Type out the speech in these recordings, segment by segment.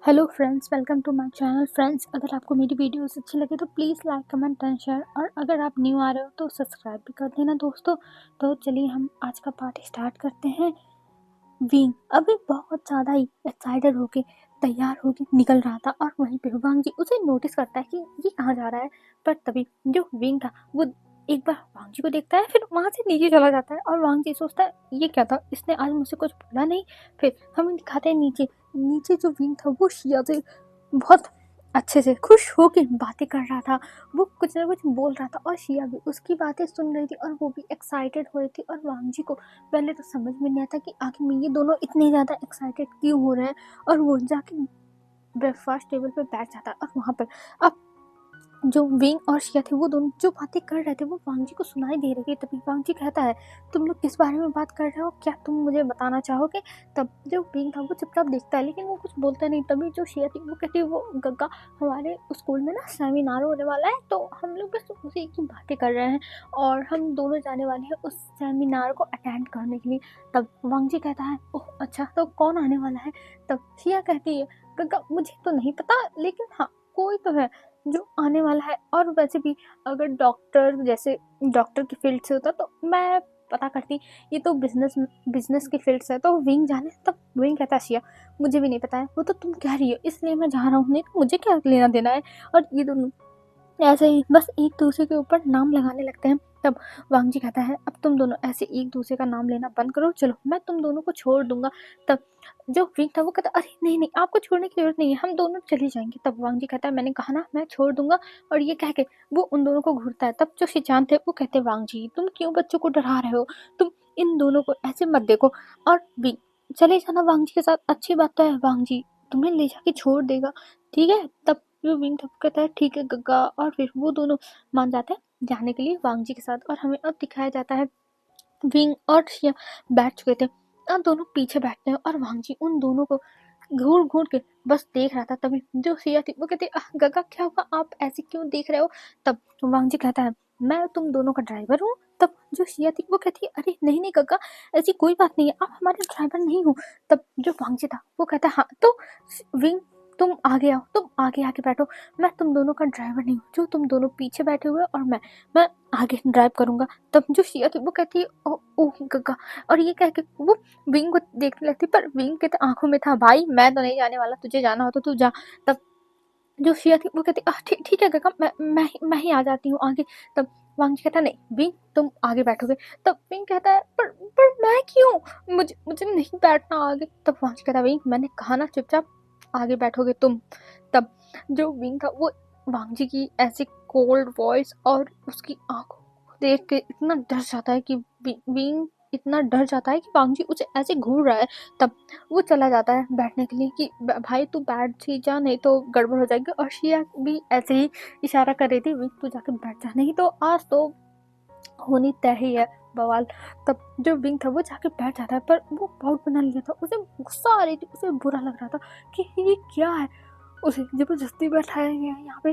Hello friends, welcome to my channel. Friends, अगर आपको मेरी वीडियोस अच्छी लगे तो please like comment and share, और अगर आप न्यू आ रहे हो तो सब्सक्राइब भी कर देना दोस्तों। तो चलिए हम आज का पार्ट स्टार्ट करते हैं। विंग अभी बहुत ज़्यादा ही एक्साइटेड होके तैयार होके निकल रहा था, और वहीं पे वांग जी उसे नोटिस करता है कि ये कहाँ जा रहा है। पर तभी जो विंग था वो एक बार वांग जी को देखता है, फिर वहां से नीचे चला जाता है, और वांग जी सोचता है ये क्या था, इसने आज मुझसे कुछ बोला नहीं। फिर हमें दिखाते हैं नीचे। नीचे जो विंग था वो शिया से बहुत अच्छे से खुश होके बातें कर रहा था। वो कुछ ना कुछ बोल रहा था, और शिया भी उसकी बातें सुन रही थी, और वो भी एक्साइटेड हो रही थी। और वांग जी को पहले तो समझ में नहीं आता कि आखिर में ये दोनों इतने ज़्यादा एक्साइटेड क्यों हो रहे हैं। और वो जाके ब्रेकफास्ट टेबल पे बैठ जाता है, और वहाँ पर अब जो विंग और शिया थे वो दोनों जो बातें कर रहे थे वो वांग जी को सुनाई दे रही थी। तभी वांग जी कहता है, तुम लोग किस बारे में बात कर रहे हो, क्या तुम मुझे बताना चाहोगे। तब जो विंग था वो चुपचाप देखता है, लेकिन वो कुछ बोलता नहीं। तभी जो शिया थी वो कहती है, वो गग्गा हमारे स्कूल में ना सेमिनार होने वाला है, तो हम लोग बस उसी की बातें कर रहे हैं, और हम दोनों जाने वाले हैं उस सेमिनार को अटेंड करने के लिए। तब वांग जी कहता है, ओह अच्छा, तो कौन आने वाला है। तब शिया कहती है, गग्गा मुझे तो नहीं पता, लेकिन हाँ कोई तो है जो आने वाला है। और वैसे भी अगर डॉक्टर जैसे डॉक्टर की फील्ड से होता तो मैं पता करती, ये तो बिजनेस बिजनेस की फील्ड से है, तो विंग जाने। तब विंग कहता है, शिया मुझे भी नहीं पता है, वो तो तुम कह रही हो इसलिए मैं जा रहा हूँ, नहीं तो मुझे क्या लेना देना है। और ये दोनों ऐसे ही बस एक दूसरे के ऊपर नाम लगाने लगते हैं। तब वांग जी कहता है, अब तुम दोनों ऐसे एक दूसरे का नाम लेना बंद करो, चलो मैं तुम दोनों को छोड़ दूंगा। तब जो विंग था वो कहता, अरे नहीं नहीं, आपको छोड़ने की जरूरत नहीं है, हम दोनों चले जाएंगे। तब वांग जी कहता है, मैंने कहा ना मैं छोड़ दूंगा। और ये कह के वो उन दोनों को घूरता है। तब जो शिचान थे वो कहते, वांग जी तुम क्यों बच्चों को डरा रहे हो, तुम इन दोनों को ऐसे मत देखो। और विंग, चले जाना वांग जी के साथ, अच्छी बात तो है, वांग जी तुम्हें ले जाके छोड़ देगा, ठीक है। तब जो विंग था वो कहता है, ठीक है गग्गा, और फिर वो दोनों मान जाते हैं जाने के लिए वांग जी के साथ। और हमें अब दिखाया जाता है विंग और शिया बैठ चुके थे, अब दोनों पीछे बैठते हैं, और वांग जी उन दोनों को घूर घूर के बस देख रहा था। तभी जो शिया थी वो कहती, गग्गा क्या हुआ, आप ऐसे क्यों देख रहे हो। तब वांग जी कहता है, मैं तुम दोनों का ड्राइवर हूँ। तब जो शिया थी वो कहती है, अरे नहीं नहीं गग्गा, ऐसी कोई बात नहीं है, आप हमारे ड्राइवर नहीं हो। तब जो वांग जी था वो कहता है, हाँ तो विंग तुम आगे आओ, तुम आगे आके बैठो, मैं तुम दोनों का ड्राइवर नहीं हूँ, जो तुम दोनों पीछे बैठे हुए हो, और मैं आगे ड्राइव करूंगा। तब जो शिया थी वो कहती है, ओ ओ गग्गा, और ये कह के वो विंग को देखने लगती, पर विंग के तो आंखों में था, भाई मैं तो नहीं जाने वाला, तुझे जाना हो तो तू जा। तब जो शिया थी वो कहती, ठीक ठीक है गग्गा, मैं ही आ जाती हूँ आगे। तब वांग जी कहता, नहीं विंग तुम आगे बैठोगे। तब विंग कहता है, पर मैं क्यों, मुझे मुझे नहीं बैठना आगे। तब वांग जी कहता, विंग मैंने कहा ना चुपचाप आगे बैठोगे तुम। तब जो विंग था वो वांग जी की ऐसी कोल्ड वॉइस और उसकी आंखों को देख के इतना डर जाता है कि विंग इतना डर जाता है कि वांग जी उसे ऐसे घूर रहा है। तब वो चला जाता है बैठने के लिए कि भाई तू बैठ ही जा, नहीं तो गड़बड़ हो जाएगी। और शिया भी ऐसे ही इशारा कर रही थी, विंग तू जाकर बैठ जा, नहीं तो आज तो होनी तय ही है बवाल। तब जो विंग था वो जाके बैठ जाता है, पर वो पाउट बना लिया था, उसे गुस्सा आ रही थी, उसे बुरा लग रहा था कि ये क्या है। उसे जबरदस्ती बैठाया गया है यहाँ पे।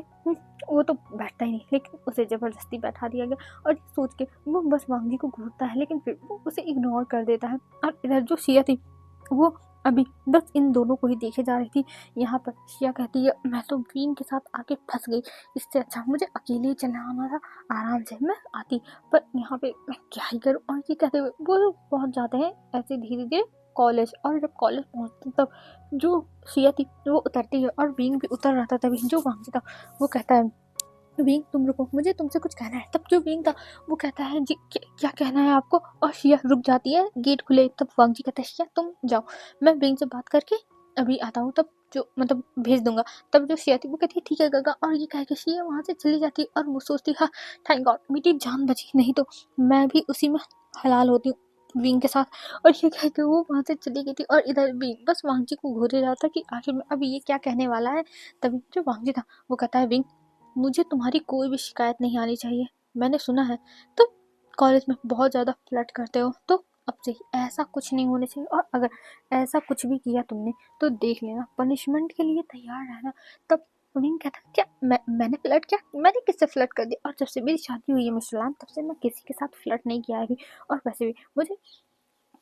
वो तो बैठता ही नहीं, लेकिन उसे जबरदस्ती बैठा दिया गया। और ये सोच के वो बस वांग जी को घूरता है, लेकिन फिर वो उसे इग्नोर कर देता है। और इधर जो शिया थी वो अभी बस इन दोनों को ही देखे जा रही थी। यहाँ पर शिया कहती है, मैं तो वीन के साथ आके फंस गई, इससे अच्छा मुझे अकेले ही चला आना था, आराम से मैं आती, पर यहाँ पे मैं क्या ही करूँ। और ये कहते हुए वो पहुँच जाते हैं ऐसे धीरे धीरे कॉलेज। और जब कॉलेज पहुँचते तब जो शिया थी वो उतरती है, और विंग भी उतर रहा था। तभी जो वांग था वो कहता है, विंग तुम रुको, मुझे तुमसे कुछ कहना है। तब जो विंग था वो कहता है, जी क्या कहना है आपको। और शिया रुक जाती है, गेट खुले। तब वांग जी कहता है, शिया तुम जाओ, मैं विंग से बात करके अभी आता हूँ, तब जो मतलब भेज दूंगा। तब जो शिया थी वो कहती है, ठीक है गगा। और ये कह के शिया वहाँ से चली जाती है, और वो सोचती, हाँ थैंक गॉड मेरी जान बची, नहीं तो मैं भी उसी में हलाल होती हूँ विंग के साथ। और ये कह के वो वहाँ से चली गई थी, और इधर विंग बस वांग जी को घूरे रहा था कि आखिर में अभी ये क्या कहने वाला है। तभी जो वांग जी था वो कहता है, विंग मुझे तुम्हारी कोई भी शिकायत नहीं आनी चाहिए, मैंने सुना है तुम कॉलेज में बहुत ज़्यादा फ्लर्ट करते हो, तो अब से ऐसा कुछ नहीं होना चाहिए, और अगर ऐसा कुछ भी किया तुमने तो देख लेना, पनिशमेंट के लिए तैयार रहना। तब विंग कहता, क्या मैंने फ्लर्ट किया, मैंने किससे फ्लर्ट कर दिया, और जब से मेरी शादी हुई है मिस्टर लैम तब से मैं किसी के साथ फ्लर्ट नहीं किया है अभी, और वैसे भी मुझे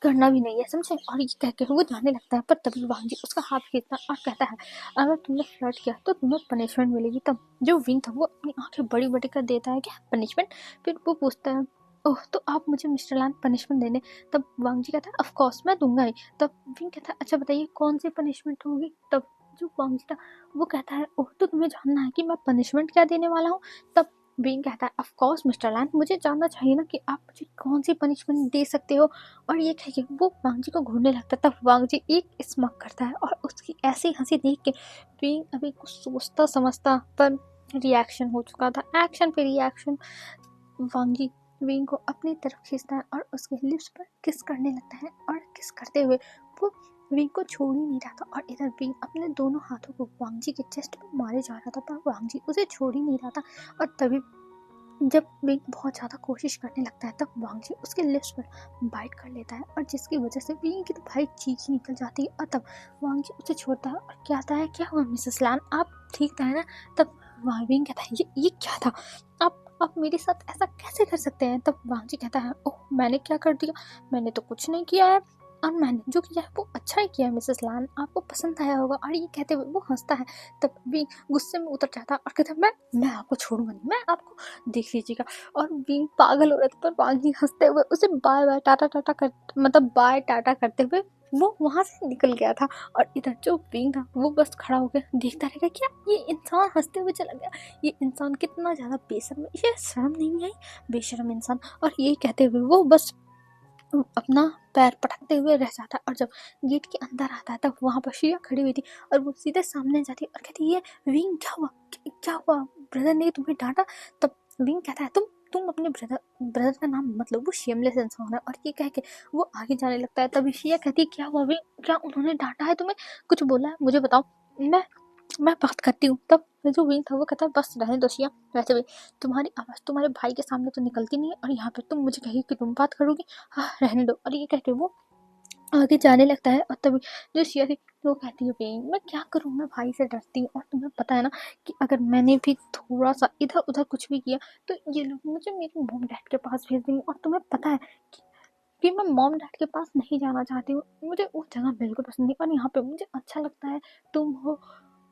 करना भी नहीं है, समझे। और ये कह के वो जाने लगता है, पर तभी वांग जी उसका हाथ खींचता है और कहता है अगर तुमने फ्लर्ट किया तो तुम्हें पनिशमेंट मिलेगी। तब जो विंग था वो अपनी आंखें बड़ी बड़ी कर देता है, क्या पनिशमेंट। फिर वो पूछता है ओह तो आप मुझे मिस्टर लैन पनिशमेंट देने। तब वांग जी कहता है ऑफ कोर्स मैं दूंगा ही। तब विंग कहता है अच्छा बताइए कौन सी पनिशमेंट होगी। तब जो वांग जी था वो कहता है ओह तो तुम्हें जानना है कि मैं पनिशमेंट क्या देने वाला हूँ। तब विंग कहता है ऑफ कोर्स मिस्टर लैन मुझे जानना चाहिए ना कि आप मुझे कौन सी पनिशमेंट दे सकते हो। और ये कह के वो वांग जी को घूरने लगता है। तब वांग जी एक स्मक करता है और उसकी ऐसी हंसी देख के विंग अभी कुछ सोचता समझता पर रिएक्शन हो चुका था, एक्शन पे रिएक्शन। वांग जी विंग को अपनी तरफ खींचता है और उसके लिप्स पर किस करने लगता है और किस करते हुए वो विंग को छोड़ ही नहीं रहा था। और इधर विंग अपने दोनों हाथों को वांग जी के चेस्ट पे मारे जा रहा था पर वांग जी उसे छोड़ ही नहीं रहा था। और तभी जब विंग बहुत ज़्यादा कोशिश करने लगता है तब वांग जी उसके लिप्स पर बाइट कर लेता है और जिसकी वजह से विंग की तो भाई चीख ही निकल जाती है। और तब वांग जी उसे छोड़ता है और कहता है क्या हुआ मिसेस लैन आप ठीक था ना। तब विंग कहता है ये क्या था, आप मेरे साथ ऐसा कैसे कर सकते हैं। तब वांग जी कहता है ओह मैंने क्या कर दिया, मैंने तो कुछ नहीं किया है और मैंने जो किया है वो अच्छा ही किया है मिसेस लैन, आपको पसंद आया होगा। और ये कहते हुए वो हंसता है। तब विंग गुस्से में उतर जाता है और कहता है मैं आपको छोड़ूंगा नहीं, मैं आपको देख लीजिएगा। और विंग पागल हो रहा था पर वांग जी हंसते हुए उसे बाय बाय टाटा टाटा कर मतलब बाय टाटा करते हुए वो वहां से निकल गया था। और इधर जो विंग था वो बस खड़ा होकर देखता रहेगा क्या ये इंसान हंसते हुए चला गया, ये इंसान कितना ज्यादा बेशर्म है, ये शर्म नहीं आई, बेशर्म इंसान। और ये कहते हुए वो बस अपना पैर पटकते हुए रह जाता है। और जब गेट के अंदर आता है तब वहां पर शिया खड़ी हुई थी और वो सीधे सामने जाती है और कहती है विंग क्या हुआ ब्रदर ने तुम्हें डांटा। तब विंग कहता है तुम अपने ब्रदर का नाम मत लो, वो शेमलेस इंसान है। और ये कह के वो आगे जाने लगता है। तभी शिया कहती है क्या हुआ विंग, क्या उन्होंने डांटा है तुम्हें, कुछ बोला है मुझे बताओ, मैं बात करती हूँ। तब जो विंग था वो कहता है बस रहने दो शिया, वैसे भी तुम्हारी आवाज़ तुम्हारे भाई के सामने तो निकलती नहीं है और यहाँ पे तुम मुझे कही कि तुम बात करोगी, हाँ रहने दो। और ये कहते वो आगे जाने लगता है। और तभी जो शिया थी वो कहती है विंग मैं क्या करूँ, मैं भाई से डरती हूँ और तुम्हें पता है ना कि अगर मैंने भी थोड़ा सा इधर उधर कुछ भी किया तो ये लोग मुझे मेरे मॉम डैड के पास भेज देंगे। और तुम्हें पता है कि मैं मॉम डैड के पास नहीं जाना चाहती हूँ, मुझे वो जगह बिल्कुल पसंद नहीं और यहाँ पे मुझे अच्छा लगता है, तुम हो,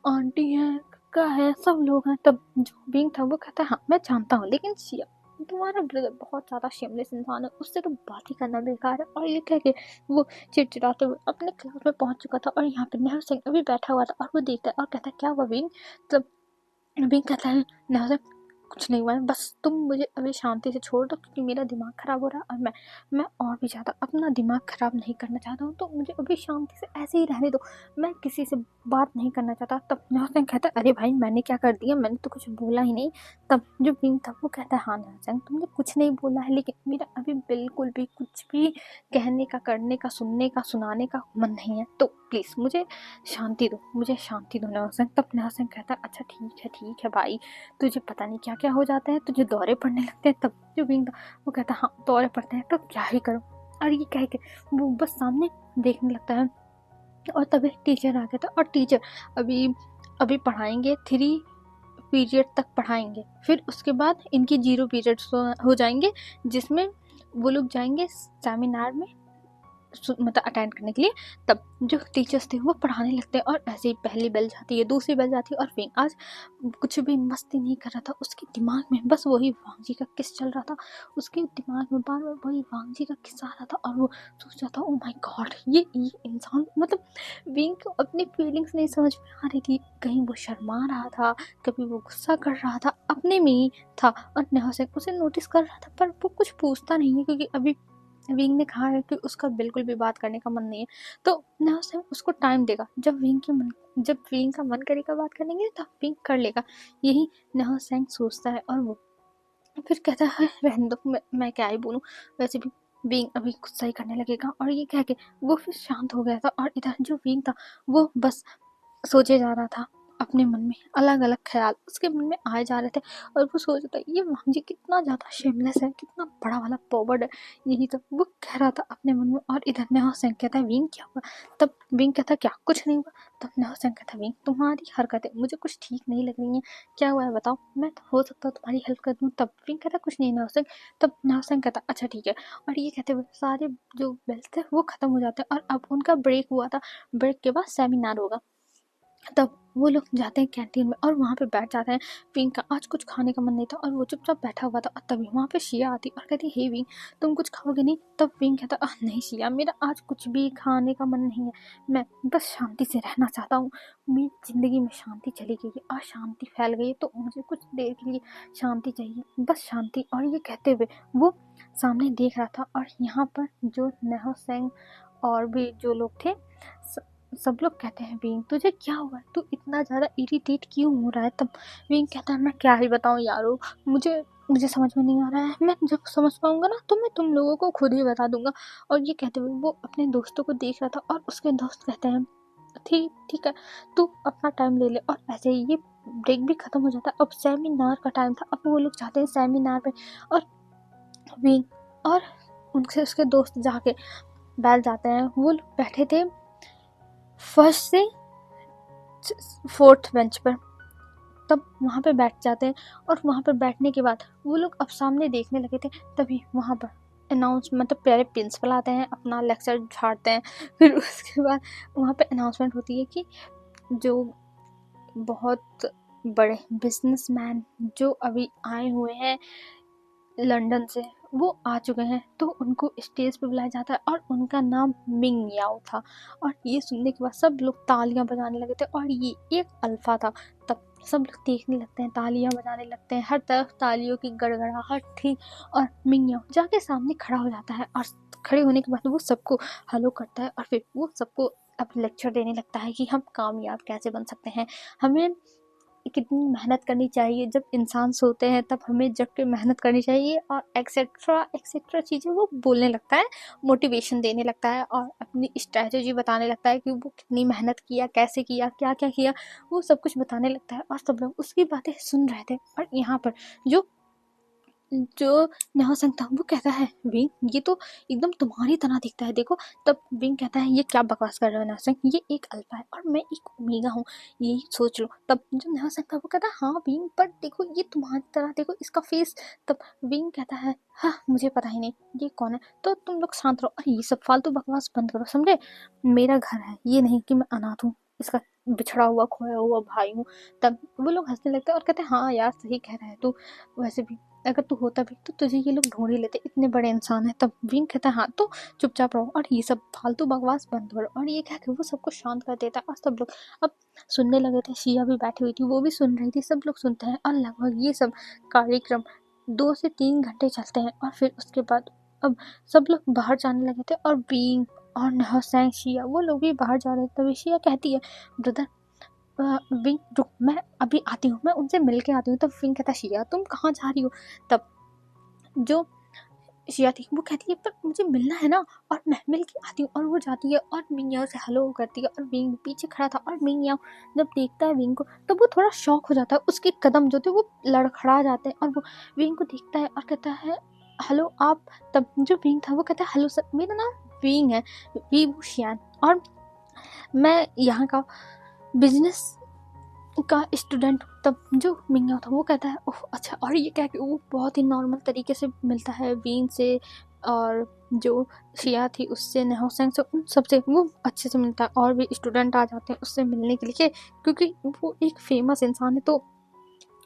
आंटी है, का है, सब लोग हैं। तब जो बीइंग था वो कहता है हाँ मैं जानता हूँ लेकिन शिया तुम्हारा ब्रदर बहुत ज़्यादा शेमलेस इंसान है, उससे तो बात ही करना बेकार है। और ये कह के वो चिड़चिड़ाते हुए अपने क्लास में पहुंच चुका था और यहाँ पे नेहरू सिंह अभी बैठा हुआ था और वो देखता है और कहता है क्या हुआ बीइंग। तब बीइंग कहता है नेहरू सिंह कुछ नहीं हुआ है, बस तुम मुझे अभी शांति से छोड़ दो क्योंकि मेरा दिमाग ख़राब हो रहा है और मैं और भी ज़्यादा अपना दिमाग ख़राब नहीं करना चाहता हूँ, तो मुझे अभी शांति से ऐसे ही रहने दो, मैं किसी से बात नहीं करना चाहता। तब नौसिंह कहता है अरे भाई मैंने क्या कर दिया, मैंने तो कुछ बोला ही नहीं। तब जो विंग था वो कहता है हाँ नौसिंह तुमने कुछ नहीं बोला है लेकिन मेरा अभी बिल्कुल भी कुछ भी कहने का, करने का, सुनने का, सुनाने का मन नहीं है, तो प्लीज़ मुझे शांति दो, मुझे शांति दो नौसिंह। तब नौसिंह कहता है अच्छा ठीक है भाई, तुझे पता नहीं क्या क्या हो जाता है, तुझे दौरे पड़ने लगते हैं। तब जो विंग था वो कहता है हाँ दौरे पड़ते हैं तो क्या ही करो। और ये कह के वो बस सामने देखने लगता है। और तभी टीचर आ गया था और टीचर अभी अभी पढ़ाएंगे 3 पीरियड तक पढ़ाएंगे, फिर उसके बाद इनकी 0 पीरियड्स हो जाएंगे जिसमें वो लोग जाएंगे सेमिनार में मतलब अटेंड करने के लिए। तब जो टीचर्स थे वो पढ़ाने लगते हैं और ऐसे ही पहली बेल जाती है, दूसरी बेल जाती है और विंग आज कुछ भी मस्ती नहीं कर रहा था, उसके दिमाग में बस वही वांग जी का किस चल रहा था, उसके दिमाग में बार बार वही वांग जी का किस्सा आ रहा था और वो सोच रहा था ओ माय गॉड ये इंसान मतलब विंग को अपनी फीलिंग्स नहीं समझ में आ रही थी, कहीं वो शर्मा रहा था, कभी वो गुस्सा कर रहा था, अपने में ही था। और नेहा उसे नोटिस कर रहा था पर वो कुछ पूछता नहीं है क्योंकि अभी विंग ने कहा है कि उसका बिल्कुल भी बात करने का मन नहीं है, तो नवसैम उसको टाइम देगा, जब विंग का मन करेगा बात करने के लिए तब विंग कर लेगा, यही नवसैम सोचता है। और वो फिर कहता है रहने दो, मैं क्या ही बोलूँ, वैसे भी विंग अभी गुस्सा ही करने लगेगा। और ये कह के वो फिर शांत हो गया था और इधर जो विंग था वो बस सोचे जा रहा था अपने मन में अलग अलग ख्याल उसके मन में आए जा रहे थे और वो सोच रहा था ये वांजी कितना ज़्यादा शेमलेस है, कितना बड़ा वाला पॉवर्ड है। यही तो वो कह रहा था अपने मन में। और इधर नेहा सिंह कहता है विंग क्या हुआ? तब विंग कहता क्या कुछ नहीं हुआ। तब नेहा सिंह कहता विंग तुम्हारी हरकतें मुझे कुछ ठीक नहीं लग रही हैं, क्या हुआ है बताओ, मैं तो हो सकता है तुम्हारी हेल्प कर दूँ। तब विंग कहता कुछ नहीं नेहा सिंह। तब नेहा सिंह कहता अच्छा ठीक है। और ये कहते हुए सारे जो बेल्ट थे वो खत्म हो जाते हैं और अब उनका ब्रेक हुआ था, ब्रेक के बाद सेमिनार होगा। तब वो लोग जाते हैं कैंटीन में और वहाँ पे बैठ जाते हैं। विंग का आज कुछ खाने का मन नहीं था और वो चुपचाप बैठा हुआ था और तभी वहाँ पे शिया आती और कहती हे विंग तुम कुछ खाओगे नहीं? तब विंग कहता नहीं शिया मेरा आज कुछ भी खाने का मन नहीं है, मैं बस शांति से रहना चाहता हूँ। मेरी ज़िंदगी में शांति चली गई है, अशांति फैल गई है, तो मुझे कुछ देर के लिए शांति चाहिए, बस शांति। और ये कहते हुए वो सामने देख रहा था और यहाँ पर जो नेहा सिंह और भी जो लोग थे सब लोग कहते हैं विंग तुझे क्या हुआ है, तू इतना ज़्यादा इरिटेट क्यों हो रहा है? तब विंग कहता है मैं क्या ही बताऊँ यारो, मुझे समझ में नहीं आ रहा है, मैं जब समझ पाऊंगा ना तो मैं तुम लोगों को खुद ही बता दूंगा। और ये कहते हुए वो अपने दोस्तों को देख रहा था और उसके दोस्त कहते हैं ठीक ठीक है तू अपना टाइम ले ले। और ऐसे ही ये ब्रेक भी खत्म हो जाता है। अब सेमिनार का टाइम था, अब वो लोग जाते हैं सेमिनार पे और विंग और उनसे उसके दोस्त जाके बैठ जाते हैं। वो लोग बैठे थे फर्स्ट से फोर्थ बेंच पर। तब वहाँ पे बैठ जाते हैं और वहाँ पर बैठने के बाद वो लोग अब सामने देखने लगे थे। तभी वहाँ पर अनाउंस मतलब प्यारे प्रिंसिपल आते हैं, अपना लेक्चर झाड़ते हैं। फिर उसके बाद वहाँ पे अनाउंसमेंट होती है कि जो बहुत बड़े बिजनेसमैन जो अभी आए हुए हैं लंदन से वो आ चुके हैं, तो उनको स्टेज पे बुलाया जाता है और उनका नाम मिंग याओ था। और ये सुनने के बाद सब लोग तालियां बजाने लगे थे और ये एक अल्फा था। तब सब लोग देखने लगते हैं, तालियां बजाने लगते हैं, हर तरफ तालियों की गड़गड़ाहट थी। और मिंग याओ जाके सामने खड़ा हो जाता है और खड़े होने के बाद वो सबको हेलो करता है और फिर वो सबको अब लेक्चर देने लगता है कि हम कामयाब कैसे बन सकते हैं, हमें कितनी मेहनत करनी चाहिए, जब इंसान सोते हैं तब हमें जग के मेहनत करनी चाहिए और एक्सेट्रा एक्सेट्रा चीज़ें वो बोलने लगता है, मोटिवेशन देने लगता है और अपनी स्ट्रैटेजी बताने लगता है कि वो कितनी मेहनत किया, कैसे किया, क्या क्या किया, वो सब कुछ बताने लगता है। और सब लोग उसकी बातें सुन रहे थे। और यहाँ पर जो नेहा सिंह था वो कहता है विंग ये तो एकदम तुम्हारी तरह दिखता है देखो। तब विंग कहता है ये क्या बकवास कर रहे हो नेहा सिंह, ये एक अल्फा है और मैं एक ओमेगा हूँ, यही सोच लो। तब जो नेहा सिंह था वो कहता है हाँ विंग पर देखो ये तुम्हारी तरह देखो इसका फेस। तब विंग कहता है हाँ मुझे पता ही नहीं ये कौन है, तो तुम लोग शांत रहो और ये सब फालतू बकवास बंद करो समझे, मेरा घर है, ये नहीं कि मैं अनाथ हूँ, इसका बिछड़ा हुआ खोया हुआ भाई हूँ। तब वो लोग हंसने लगते हैं और कहते हैं हाँ यार सही कह रहे हैं तू, वैसे भी अगर तू होता भी तो तुझे ये लोग ढूंढ ही लेते, इतने बड़े इंसान है। तब विंग कहता है हाँ तो चुपचाप रहो और ये सब फालतू बकवास बंद करो। और ये कह के वो सबको शांत कर देता है और सब लोग अब सुनने लगे थे। शिया भी बैठी हुई थी, वो भी सुन रही थी, सब लोग सुनते हैं और लगभग ये सब कार्यक्रम 2 से 3 घंटे चलते हैं। और फिर उसके बाद अब सब लोग बाहर जाने लगे थे और विंग और हसैन शिया वो लोग भी बाहर जा रहे थे। तभी शिया कहती है ब्रदर विंग रुक मैं अभी आती हूँ, मैं उनसे मिल के आती हूँ। तब विंग कहता शिया तुम कहाँ जा रही हो? तब जो शिया थी वो कहती है पर मुझे मिलना है ना, और मैं मिल के आती हूँ। और वो जाती है और मिंग याओ से हेलो करती है और विंग पीछे खड़ा था। और मिंग याओ जब देखता है विंग को तब वो थोड़ा शॉक हो जाता है, उसके कदम जो थे वो लड़खड़ा जाते हैं और वो विंग को देखता है और कहता है हेलो आप। तब जो विंग था वो कहता है हेलो सर मेरा नाम विंग है, वी वुशियान, और मैं यहाँ का बिजनेस का स्टूडेंट। तब जो मिंग था वो कहता है ओह अच्छा। और ये कह के वो बहुत ही नॉर्मल तरीके से मिलता है वीन से और जो शिया थी उससे, नेहोसेंग से, उन सबसे वो अच्छे से मिलता है। और भी स्टूडेंट आ जाते हैं उससे मिलने के लिए क्योंकि वो एक फेमस इंसान है, तो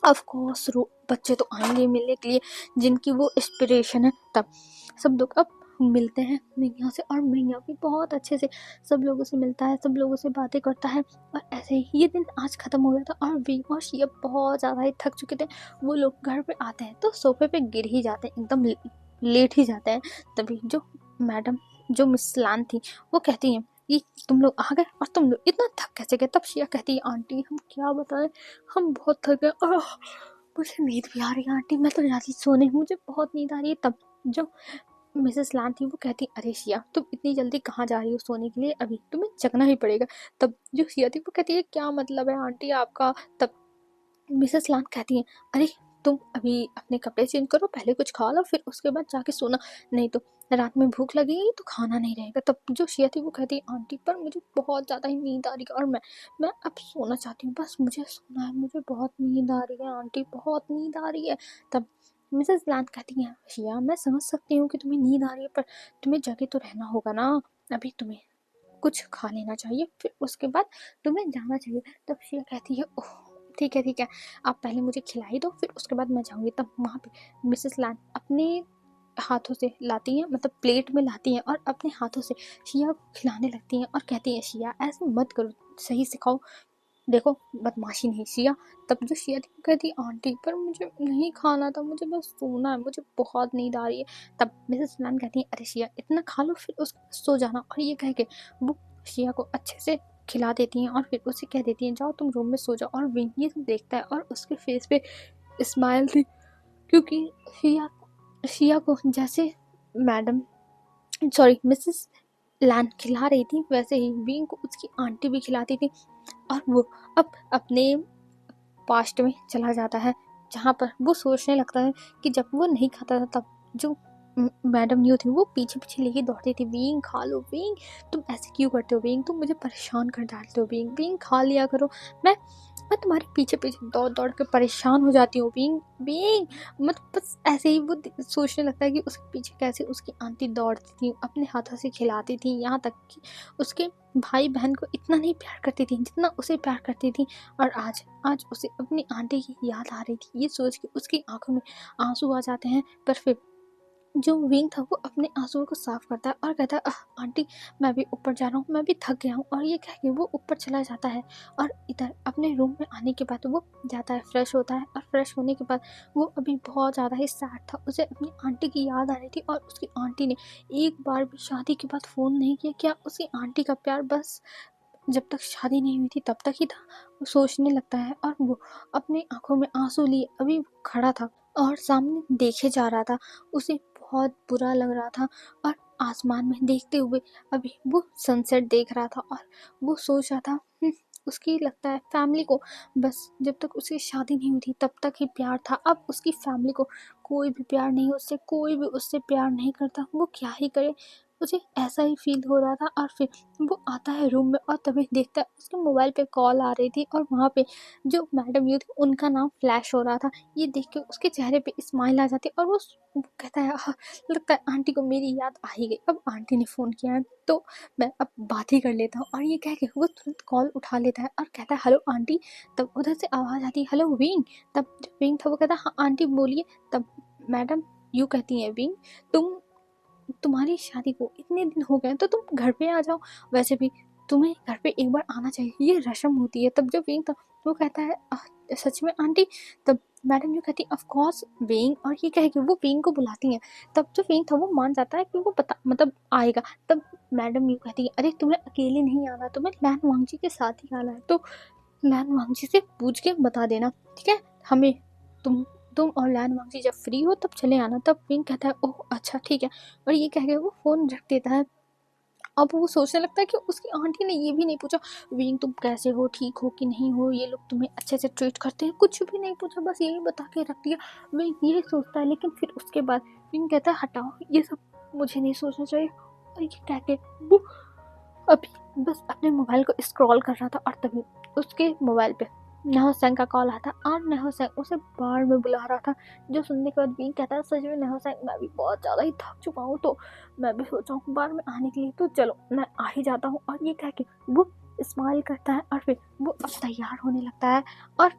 ऑफ कोर्स बच्चे तो आएंगे मिलने के लिए जिनकी वो इंस्पिरेशन है। तब सब लोग अब मिलते हैं मिंगिया से और मिंगिया भी बहुत अच्छे से सब लोगों से मिलता है, सब लोगों से बातें करता है। और ऐसे ही ये दिन आज खत्म हो गया था और विंग और शिया बहुत ज़्यादा ही थक चुके थे। वो लोग घर पे आते हैं तो सोफे पे गिर ही जाते हैं, एकदम लेट ही जाते हैं। तभी जो मैडम जो मिस लान थी वो कहती हैं ये तुम लोग आ गए और तुम लोग इतना थक कैसे गए? तब शिया कहती है आंटी हम क्या बताएं, हम बहुत थक गए और मुझे नींद भी आ रही है आंटी, मैं तो जाती सोने, मुझे बहुत नींद आ रही है। तब जो मिसेस लान थी वो कहती, अरे शिया तुम इतनी जल्दी कहाँ जा रही हो सोने के लिए, अभी तुम्हें जगना ही पड़ेगा। तब जो शिया थी वो कहती है, क्या मतलब है आंटी आपका। तब मिसेस लान कहती है, अरे तुम अभी अपने कपड़े चेंज करो, पहले कुछ खा लो, फिर उसके बाद जाके सोना, नहीं तो रात में भूख लगेगी तो खाना नहीं रहेगा। तब जो शिया थी वो कहती है, आंटी पर मुझे बहुत ज़्यादा ही नींद आ रही है और मैं अब सोना चाहती हूँ, बस मुझे सोना है, मुझे बहुत नींद आ रही है आंटी, बहुत नींद आ रही है। तब मिसेस लान कहती है, शिया मैं समझ सकती हूँ कि तुम्हें नींद आ रही है, पर तुम्हें जगे तो रहना होगा ना, अभी तुम्हें कुछ खा लेना चाहिए, फिर उसके बाद तुम्हें जाना चाहिए। तब शिया कहती है, ओह ठीक है, आप पहले मुझे खिलाई दो, फिर उसके बाद मैं जाऊँगी। तब वहाँ पे मिसेस लान अपने हाथों से लाती हैं, मतलब प्लेट में लाती हैं और अपने हाथों से शिया को खिलाने लगती हैं और कहती हैं, शिया ऐसे मत करो, सही से खाओ, देखो बदमाशी नहीं शिया। तब जो शिया थी वो कहती, आंटी पर मुझे नहीं खाना था, मुझे बस सोना है, मुझे बहुत नींद आ रही है। तब मिसेस लान कहती है, अरे शिया इतना खा लो फिर उस सो जाना। और ये कह के वो शिया को अच्छे से खिला देती हैं और फिर उसे कह देती हैं, जाओ तुम रूम में सो जाओ। और विंग ये सब देखता है और उसके फेस पे स्माइल थी, क्योंकि शिया शिया को जैसे मैडम सॉरी मिसेस लैन खिला रही थी, वैसे ही विंग को उसकी आंटी भी खिलाती थी। और वो अब अपने पास्ट में चला जाता है, जहाँ पर वो सोचने लगता है कि जब वो नहीं खाता था तब जो मैडम न्यू थी वो पीछे पीछे लेके दौड़ती थी, विंग खा लो विंग, तुम ऐसे क्यों करते हो विंग, तुम मुझे परेशान कर डालते हो विंग, विंग खा लिया करो, मैं तुम्हारे पीछे पीछे दौड़ दौड़ के परेशान हो जाती हूँ विंग विंग। मतलब बस ऐसे ही वो सोचने लगता है कि उसके पीछे कैसे उसकी आंटी दौड़ती थी, अपने हाथों से खिलाती थी, यहाँ तक कि उसके भाई बहन को इतना नहीं प्यार करती थी जितना उसे प्यार करती थी। और आज आज उसे अपनी आंटी की याद आ रही थी, ये सोच के उसकी आंखों में आंसू आ जाते हैं। पर फिर जो विंग था वो अपने आंसुओं को साफ करता है और कहता है, आंटी मैं भी ऊपर जा रहा हूँ, मैं भी थक गया हूँ। और ये कह के वो ऊपर चला जाता है और इधर अपने रूम में आने के बाद वो जाता है, फ्रेश होता है। और फ्रेश होने के बाद वो अभी बहुत ज़्यादा ही सैड था, उसे अपनी आंटी की याद आ रही थी और उसकी आंटी ने एक बार भी शादी के बाद फ़ोन नहीं किया। क्या उसकी आंटी का प्यार बस जब तक शादी नहीं हुई थी तब तक ही था, वो सोचने लगता है। और वो अपनी आंखों में आंसू लिए अभी खड़ा था और सामने देखे जा रहा था, उसे बहुत बुरा लग रहा था। और आसमान में देखते हुए अभी वो सनसेट देख रहा था और वो सोच रहा था, उसकी लगता है फैमिली को बस जब तक उसकी शादी नहीं हुई थी तब तक ही प्यार था, अब उसकी फैमिली को कोई भी प्यार नहीं, उससे कोई भी उससे प्यार नहीं करता, वो क्या ही करे, उसे ऐसा ही फील हो रहा था। और फिर वो आता है रूम में और तभी देखता है उसके मोबाइल पे कॉल आ रही थी और वहाँ पे जो मैडम यू थी उनका नाम फ्लैश हो रहा था। ये देख के उसके चेहरे पे स्माइल आ जाती और वो कहता है, लगता है आंटी को मेरी याद आ ही गई, अब आंटी ने फ़ोन किया है तो मैं अब बात ही कर लेता हूँ। और ये कह के वो तुरंत कॉल उठा लेता है और कहता है, हेलो आंटी। तब उधर से आवाज़ आती है, हेलो विंग। तब जो विंग था वो कहता है, हाँ आंटी बोलिए। तब मैडम यू कहती हैं, विंग तुम्हारी शादी को इतने दिन हो गए तो तुम घर पे आ जाओ, वैसे भी तुम्हें घर पे एक बार आना चाहिए, ये रस्म होती है। तब जो विंग था वो कहता है, सच में आंटी। तब मैडम जो कहती ऑफ कोर्स विंग, और ये कह के वो विंग को बुलाती हैं। तब जो विंग था वो मान जाता है कि वो पता मतलब आएगा। तब मैडम यू कहती है, अरे तुम्हें अकेले नहीं आना, तुम्हें लैन वांगजी के साथ ही आना है, तो लैन वांगजी से पूछ के बता देना, ठीक है हमें, तुम और लैन वांगजी जब फ्री हो तब चले आना। तब विंग कहता है, ओह अच्छा ठीक है। और ये कह के वो फ़ोन रख देता है। अब वो सोचने लगता है कि उसकी आंटी ने ये भी नहीं पूछा, विंग तुम कैसे हो, ठीक हो कि नहीं हो, ये लोग तुम्हें अच्छे से ट्रीट करते हैं, कुछ भी नहीं पूछा, बस यही बता के रख दिया। विंग ये सोचता है, लेकिन फिर उसके बाद विंग कहता है, हटाओ ये सब मुझे नहीं सोचना चाहिए। और ये कह के वो अभी बस अपने मोबाइल को स्क्रॉल कर रहा था और तभी उसके मोबाइल पे नहोसैन का कॉल आता और नहोसैन उसे बार में बुला रहा था। जो सुनने के बाद विंग कहता है, सच में नहोसैन मैं भी बहुत ज़्यादा ही थक चुका हूँ, तो मैं भी सोचा हूँ बार में आने के लिए, तो चलो मैं आ ही जाता हूँ। और ये कह के वो स्माइल करता है और फिर वो अब तैयार होने लगता है। और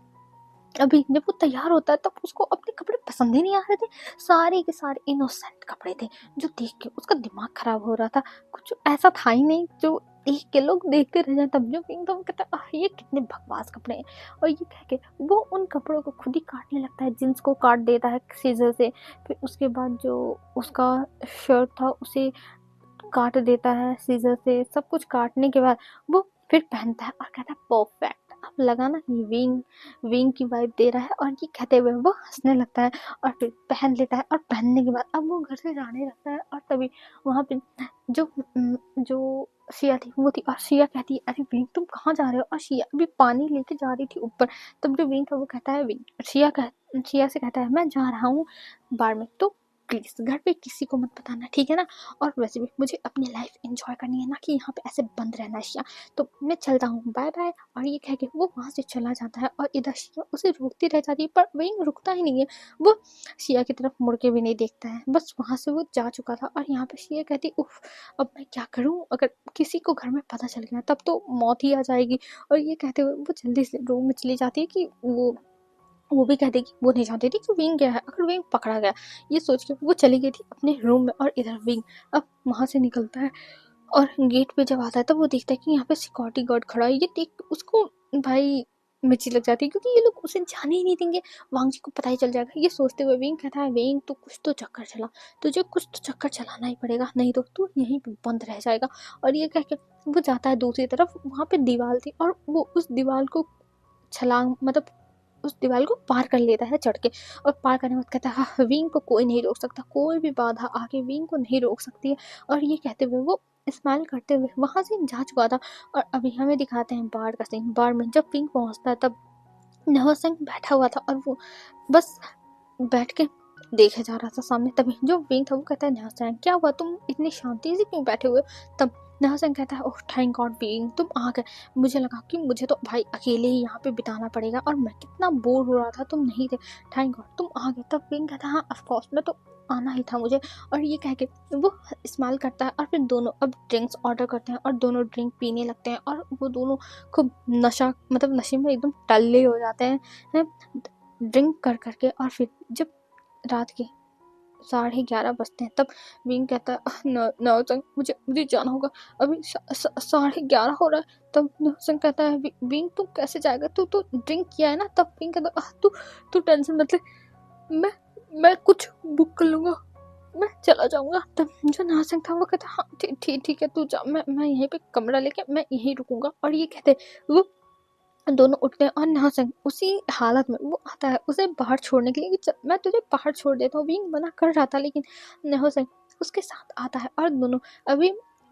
अभी जब वो तैयार होता है तब उसको अपने कपड़े पसंद ही नहीं आ रहे थे, सारे के सारे इनोसेंट कपड़े थे, जो देख के उसका दिमाग खराब हो रहा था। कुछ ऐसा था ही नहीं जो देख के लोग देखते रह जाए। तब जो पिंक था वो कहता है, ये कितने बकवास कपड़े हैं। और ये कह के वो उन कपड़ों को खुद ही काटने लगता है, जींस को काट देता है सीजर से। फिर उसके बाद जो उसका शर्ट था उसे काट देता है सीजर से। सब कुछ काटने के बाद वो फिर पहनता है और कहता है, परफेक्ट, लगा ना ये विंग विंग की वाइब दे रहा है, और ये कहते हुए वो हंसने लगता है और फिर पहन लेता है। और पहनने के बाद अब वो घर से जाने लगता है, और तभी वहाँ पे जो शिया थी वो थी, और शिया कहती है अरे विंग तुम कहाँ जा रहे हो, और शिया अभी पानी लेके जा रही थी ऊपर। तब जो विंग था वो कहता है शिया से कहता है मैं जा रहा हूँ बार में, तो प्लीज घर पे किसी को मत बताना, ठीक है ना। और वैसे भी मुझे अपनी लाइफ एंजॉय करनी है ना कि यहाँ पे ऐसे बंद रहना है शिया, तो मैं चलता हूँ, बाय बाय। और ये कह के वो वहाँ से चला जाता है, और इधर शिया उसे रोकती रह जाती है, पर विंग रुकता ही नहीं है। वो शिया की तरफ मुड़ के भी नहीं देखता है, बस वहाँ से वो जा चुका था। और यहाँ पे शिया कहती उफ, अब मैं क्या करूँ, अगर किसी को घर में पता चल गया तब तो मौत ही आ जाएगी। और ये कहते हुए वो जल्दी से रूम में चली जाती है कि वो भी कहती कि वो नहीं चाहती थी कि विंग गया है, अगर विंग पकड़ा गया, ये सोच के वो चली गई थी अपने रूम में। और इधर विंग अब वहाँ से निकलता है, और गेट पे जब आता है तब वो देखता है कि यहाँ पे सिक्योरिटी गार्ड खड़ा है। ये देख उसको भाई मिर्ची लग जाती है, क्योंकि ये लोग उसे जाने ही नहीं देंगे, वांग जी को पता ही चल जाएगा। ये सोचते हुए विंग कहता है विंग तू कुछ तो चक्कर चला, तुझे कुछ तो चक्कर चलाना ही पड़ेगा, नहीं तो तू यहीं पे बंद रह जाएगा। और ये कह के वो जाता है दूसरी तरफ, वहाँ पे दीवार थी, और वो उस दीवार को छलांग मतलब उस दीवार को पार कर लेता है चढ़ के। और पार करने के बाद कहता है हाँ विंग को कोई नहीं रोक सकता, कोई भी बाधा आके विंग को नहीं रोक सकती है। और ये कहते हुए वो स्माइल करते हुए वहां से जा चुका था। और अभी हमें दिखाते हैं बार का सीन। बार में जब विंग पहुंचता है तब नहो सिंह बैठा हुआ था, और वो बस बैठ के देखे जा रहा था सामने। तभी जो विंग था वो कहता है नहो क्या हुआ, तुम इतनी शांति से क्यों बैठे हुए हो। तब नहो कहता है ओह थैंक गॉड विंग तुम आ गए, मुझे लगा कि मुझे तो भाई अकेले ही यहाँ पे बिताना पड़ेगा, और मैं कितना बोर हो रहा था, तुम नहीं थे, थैंक गॉड तुम आ गए। तब विंग कहता है हाँ ऑफकोर्स मैं तो आना ही था मुझे। और ये कह के वो इस्तेमाल करता है, और फिर दोनों अब ड्रिंक्स ऑर्डर करते हैं, और दोनों ड्रिंक पीने लगते हैं, और वो दोनों खूब नशा मतलब नशे में एकदम टल्ले हो जाते हैं ड्रिंक कर करके। और फिर जब रात के 11:30 बजते हैं तब विंग कहता है नवसंग मुझे मुझे जाना होगा, अभी 11:30 हो रहा है। तब नवसंग कहता है विंग तू कैसे जाएगा, तू तो ड्रिंक किया है ना। तब विंग कहता है तू तू टेंशन मत ले, मैं कुछ बुक कर लूंगा, मैं चला जाऊंगा। तब जो नवसंग था वो कहता हाँ ठीक है तू जा, मैं यहीं पे कमरा लेके मैं यहीं रुकूंगा। और ये कहते वो दोनों उठते हैं, और नहासन उसी हालत में वो आता है उसे बाहर छोड़ने के लिए कि चल मैं तुझे बाहर छोड़ देता हूँ। विंग मना कर रहा था, लेकिन नहासन उसके साथ आता है, और दोनों अभी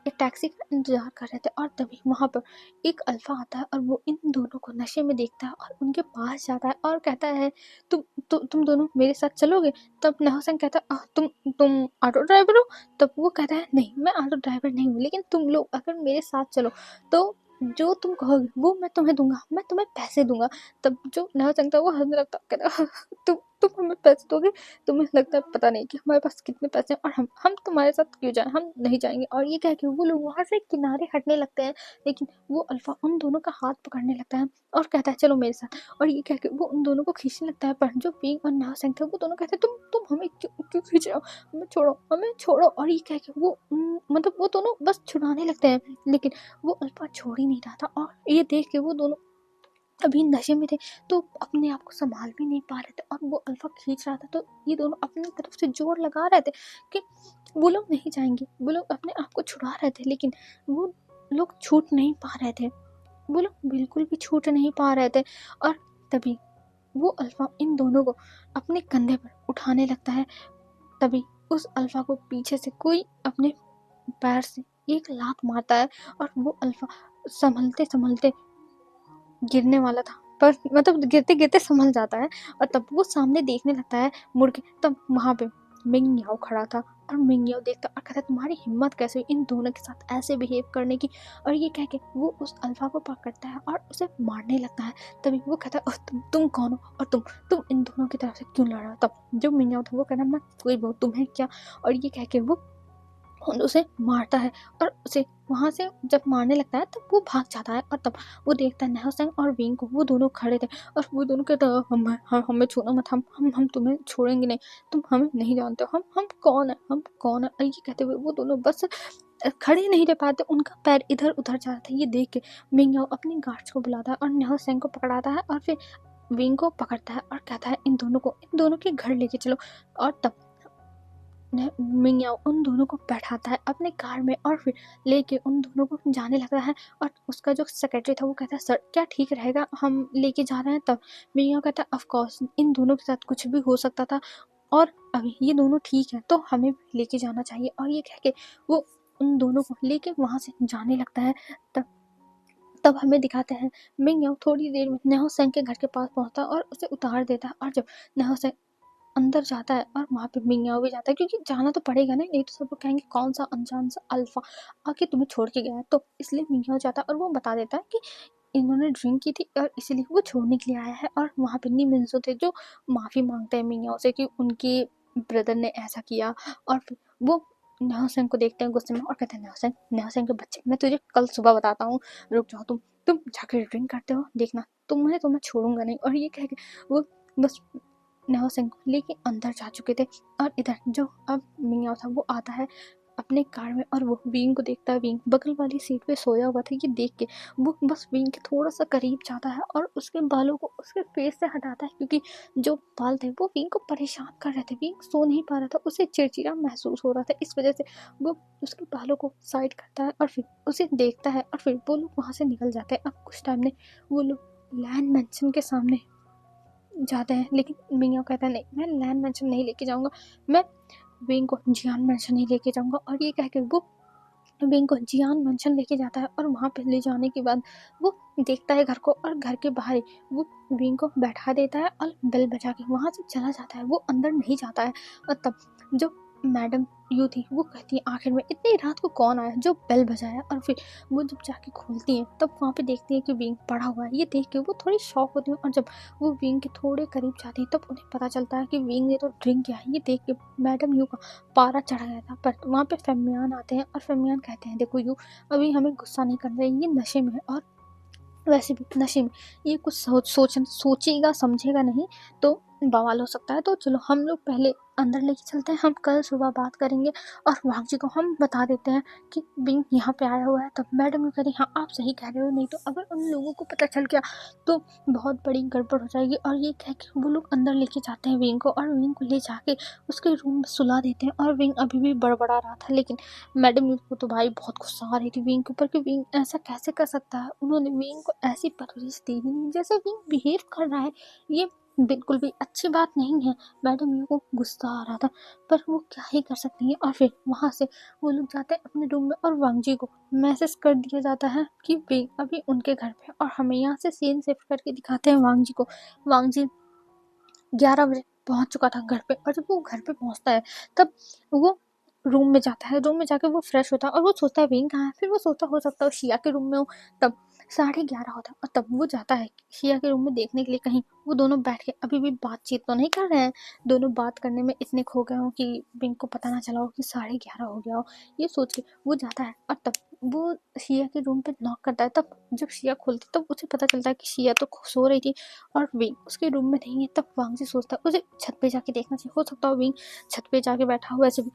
एक टैक्सी का इंतजार कर रहे थे। और तभी वहां पर एक अल्फा आता है, और वो इन दोनों को नशे में देखता है और उनके पास जाता है और कहता है तुम दोनों मेरे साथ चलोगे। तब नहासन कहता है तुम ऑटो ड्राइवर हो। तब वो कहता है नहीं मैं ऑटो ड्राइवर नहीं हूँ, लेकिन तुम लोग अगर मेरे साथ चलो तो जो तुम कहोगे वो मैं तुम्हें दूंगा, मैं तुम्हें पैसे दूंगा। तब जो नहा चंगता वो हंसने लगता कहता तुम हमें पैसे दोगे, तुम्हें लगता है पता नहीं कि हमारे पास कितने पैसे हैं, और हम तुम्हारे साथ क्यों जाएं, हम नहीं जाएंगे। और ये कह के वो लोग वहां से किनारे हटने लगते हैं, लेकिन वो अल्फा उन दोनों का हाथ पकड़ने लगता है और कहता है चलो मेरे साथ। और ये कह के वो उन दोनों को खींचने लगता है, पर जो पिंग और नहा चंग थे वो दोनों कहते हैं तुम हमें क्यों खींच रहे हो, हमें छोड़ो। और ये कह के वो मतलब वो दोनों बस छुड़ाने लगते हैं, लेकिन वो अल्फा छोड़ ही नहीं रहा था। और ये देख के वो दोनों अभी नशे में थे, तो अपने आप को संभाल भी नहीं पा रहे थे, और वो अल्फा खींच रहा था, तो ये दोनों अपनी तरफ से जोर लगा रहे थे कि वो लोग नहीं जाएंगे। वो लोग अपने आप को छुड़ा रहे थे, लेकिन वो लोग छूट नहीं पा रहे थे, वो लोग बिल्कुल भी छूट नहीं पा रहे थे। और तभी वो अल्फा इन दोनों को अपने कंधे पर उठाने लगता है। तभी उस अल्फा को पीछे से कोई अपने पैर से एक लात मारता है, और वो अल्फा संभलते संभलते गिरने वाला था, पर मतलब गिरते गिरते संभल जाता है। और तब वो सामने देखने लगता है मुड़ के, तब वहां पे मिंग याओ खड़ा था, और मिंग याओ देखता और कहता तुम्हारी हिम्मत कैसे हुई इन दोनों के साथ ऐसे बिहेव करने की। और ये कह के वो उस अल्फा को पकड़ता है और उसे मारने लगता है। तभी वो कहता है तुम कौन हो, और तुम इन दोनों की तरफ से क्यों लड़ रहे हो। तब जो मिंग याओ था वो कहता मैं कोई तुम्हें क्या। और ये कह के वो उसे मारता है, और उसे वहां से जब मारने लगता है तब वो भाग जाता है। और तब वो देखता है नहसेंग और विंग को, वो दोनों खड़े थे, और वो दोनों कहते हैं हमें छूना मत, हम तुम्हें छोड़ेंगे नहीं, तुम हमें नहीं जानते हो, हम कौन है। और ये कहते हुए वो दोनों बस खड़े नहीं रह पाते, उनका पैर इधर उधर जा रहा था। ये देख के मिंग याओ अपने गार्ड्स को बुलाता है और नहसेंग को पकड़ाता है, और फिर विंग को पकड़ता है और कहता है इन दोनों के घर लेके चलो। और तब मिंग उन दोनों को बैठाता है अपने कार में और फिर लेके उन दोनों को जाने लगता है। और उसका जो सेक्रेटरी था वो कहता है, सर क्या ठीक रहेगा हम लेके जा रहे हैं? तब मिंग कहता है, ऑफ कोर्स इन दोनों के साथ कुछ भी हो सकता था और अभी ये दोनों ठीक है तो हमें भी लेके जाना चाहिए। और ये कह के वो उन दोनों को लेके वहां से जाने लगता है। तब तब हमें दिखाते हैं मिंग थोड़ी देर में नेहो सेंग के घर के पास पहुंचता है और उसे उतार देता है। और जब नेहो सेंग अंदर जाता है और वहाँ पे मिंग भी जाता है, क्योंकि जाना तो पड़ेगा ना, नहीं तो सब लोग कहेंगे कौन सा अनजान सा अल्फा आके तुम्हें छोड़ के गया है। तो इसलिए मिंग जाता है और वो बता देता है कि इन्होंने ड्रिंक की थी और इसीलिए वो छोड़ने के लिए आया है। और वहाँ पे निमिन्सो थे जो माफ़ी मांगते हैं मिंग से कि उनके ब्रदर ने ऐसा किया। और फिर वो नेहो को देखते हैं गुस्से में और कहते हैं, नेहो के बच्चे मैं तुझे कल सुबह बताता हूँ, रुक जाओ तुम जाकर ड्रिंक करते हो देखना, तुम्हें तो मैं छोड़ूंगा नहीं। और ये कह के वो बस नेहो को लेके अंदर जा चुके थे। और इधर जो अब मिंग था वो आता है अपने कार में और वो विंग को देखता है। विंग बगल वाली सीट पे सोया हुआ था, ये देख के वो बस विंग के थोड़ा सा करीब जाता है और उसके बालों को उसके फेस से हटाता है, क्योंकि जो बाल थे वो विंग को परेशान कर रहे थे। विंग सो नहीं पा रहा था, उसे चिड़चिड़ा महसूस हो रहा था, इस वजह से वो उसके बालों को साइड करता है और फिर उसे देखता है। और फिर वो लोग वहाँ से निकल जाते हैं। अब कुछ टाइम में वो लोग लैंड मैंशन के सामने जाते हैं, लेकिन मिंग कहता है नहीं, मैं लैंड मैंशन नहीं लेके जाऊंगा, मैं विंग को जियान मैंशन ही लेके जाऊंगा। और ये कह के वो विंग को जियान मैंशन लेके जाता है। और वहाँ पे ले जाने के बाद वो देखता है घर को और घर के बाहर वो विंग को बैठा देता है और बेल बजा के वहाँ से चला जाता है, वो अंदर नहीं जाता है। और तब जो मैडम यू थी वो कहती है आखिर में इतनी रात को कौन आया जो बेल बजाया। और फिर वो जब जाके खोलती हैं तब वहाँ पे देखती है कि विंग पड़ा हुआ है। ये देख के वो थोड़ी शॉक होती है और जब वो विंग के थोड़े करीब जाती है तब उन्हें पता चलता है कि विंग ने तो ड्रिंक किया है। ये देख के मैडम यू का पारा चढ़ा गया था। पर वहाँ पे फेमियान आते हैं और फेमियान कहते हैं, देखो यू अभी हमें गुस्सा नहीं करना है, ये नशे में है और वैसे भी नशे में ये कुछ सोचेगा समझेगा नहीं तो बवाल हो सकता है। तो चलो हम लोग पहले अंदर लेके चलते हैं, हम कल सुबह बात करेंगे। और वांग जी को हम बता देते हैं कि बिंग यहाँ पे आया हुआ है। तब मैडम ये कह रही हाँ आप सही कह रहे हो, नहीं तो अगर उन लोगों को पता चल गया तो बहुत बड़ी गड़बड़ हो जाएगी। और ये कह के वो लोग अंदर लेके जाते हैं विंग को और विंग को ले जाके उसके रूम में सुला देते हैं। और विंग अभी भी बड़बड़ा रहा था, लेकिन मैडम को तो भाई बहुत गुस्सा आ रही थी विंग के ऊपर कि विंग ऐसा कैसे कर सकता है, उन्होंने विंग को ऐसी परवरिश दी ही नहीं जैसे विंग बिहेव कर रहा है, ये बिल्कुल भी अच्छी बात नहीं है। मैडम यू को गुस्सा आ रहा था पर वो क्या ही कर सकती है। और फिर वहाँ से वो लोग जाते हैं अपने रूम में और वांग जी को मैसेज कर दिया जाता है कि विंग अभी उनके घर पे। और हमें यहाँ से सीन शिफ्ट करके दिखाते हैं वांग जी को। वांग जी 11 बजे पहुंच चुका था घर पे और जब वो घर पे पहुंचता है तब वो रूम में जाता है, रूम में जाके वो फ्रेश होता है और वो सोचता है विंग कहाँ है। फिर वो सोचता हो सकता है शिया के रूम में हो। तब 11:30 होता है और तब वो जाता है शिया के रूम में देखने के लिए कहीं वो दोनों बैठ के अभी भी बातचीत तो नहीं कर रहे हैं, दोनों बात करने में इतने खो गए हो कि विंग को पता ना चला हो कि 11:30 हो गया हो। ये सोच के वो जाता है और तब वो शिया के रूम पे नॉक करता है। तब जब शिया खोलती तब उसे पता चलता है कि शिया तो सो रही थी और विंग उसके रूम में नहीं है। तब वांग जी सोचता है उसे छत पे जाके देखना चाहिए, हो सकता है विंग छत पे जाके बैठा हुआ। ऐसे भी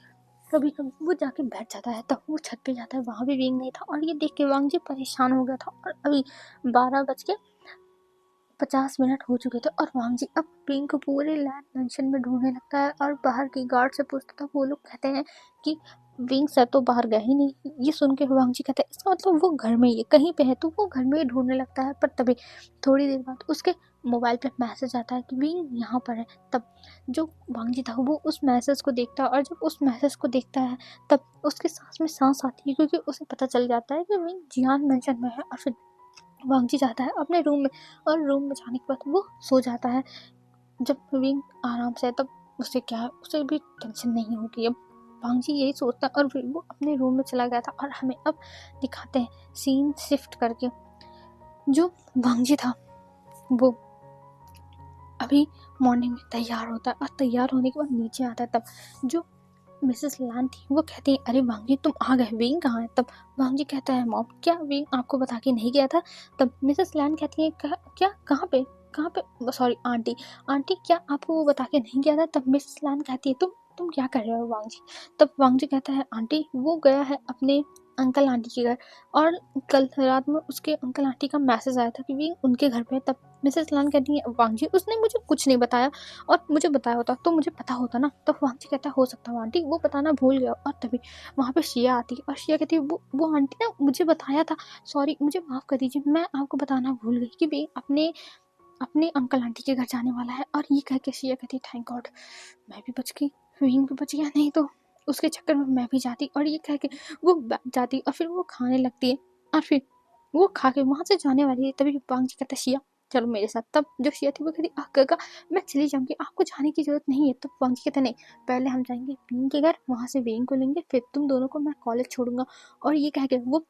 कभी कभी वो जाके बैठ जाता है, तब वो छत पे जाता है, वहां भी विंग नहीं था। और ये देख के वांग जी परेशान हो गया था। और अभी 12:50 हो चुके थे और वांग जी अब विंग को पूरे लैंड मैंशन में ढूंढने लगता है और बाहर की गार्ड से पूछता था। वो लोग कहते हैं कि विंग सर तो बाहर गए ही नहीं। ये सुन के वांग जी कहते हैं इसका मतलब वो घर में ही है, कहीं पे है। तो वो घर में ही ढूंढने लगता है। पर तभी थोड़ी देर बाद उसके मोबाइल पे मैसेज आता है कि विंग यहाँ पर है। तब जो वांग जी था वो उस मैसेज को देखता है और जब उस मैसेज को देखता है तब उसके सांस में सांस आती है, क्योंकि उसे पता चल जाता है कि विंग जियान मेंशन में है। और फिर वांग जी जाता है अपने रूम में और रूम में जाने के बाद वो सो जाता है। जब विंग आराम से है तब उसे भी टेंशन नहीं होगी। अब वांग जी यही सोचता है और फिर वो अपने रूम में चला गया था। और हमें अब दिखाते हैं सीन शिफ्ट करके जो वांग जी था वो अभी मॉर्निंग में तैयार होता है और तैयार होने के बाद नीचे आता है। तब जो मिसेस लैन थी वो कहती है अरे वांग जी तुम आ गए, विंग कहाँ है? तब वांग जी कहता है मॉम क्या विंग आपको बता के नहीं गया था? तब मिसेस लैन कहती है क्या कहाँ पे सॉरी आंटी क्या आपको वो बता के नहीं गया था? तब मिसेस लैन कहती है तुम क्या कर रहे हो वांग जी? तब वांग जी कहता है आंटी वो गया है अपने अंकल आंटी के घर और कल रात में उसके अंकल आंटी का मैसेज आया था कि विंग उनके घर पे है। तब मिसेस लान कहती है वांग जी उसने मुझे कुछ नहीं बताया, और मुझे बताया होता तो मुझे पता होता ना। तब वांग जी कहता है हो सकता है आंटी वो बताना भूल गया। और तभी वहाँ पे शिया आती है और शिया कहती है वो आंटी ना मुझे बताया था, सॉरी मुझे माफ़ कर दीजिए, मैं आपको बताना भूल गई कि वे अपने अपने अंकल आंटी के घर जाने वाला है। और ये कह के शिया कहती है थैंक गॉड मैं भी बच गई, विंग भी बच गया, नहीं तो उसके चक्कर में मैं भी जाती। और ये कह के वो बैठ जाती और फिर वो खाने लगती है। और फिर वो खा के वहाँ से जाने वाली है, तभी वांग जी कहता है शिया चलो मेरे साथ। तब जो शिया थी वो कहती काका मैं चली जाऊंगी, आपको जाने की जरूरत नहीं है। तब वांग जी कहते नहीं, पहले हम जाएंगे विंग के घर, वहाँ से विंग को लेंगे, फिर तुम दोनों को मैं कॉलेज छोड़ूंगा। और ये कह के वो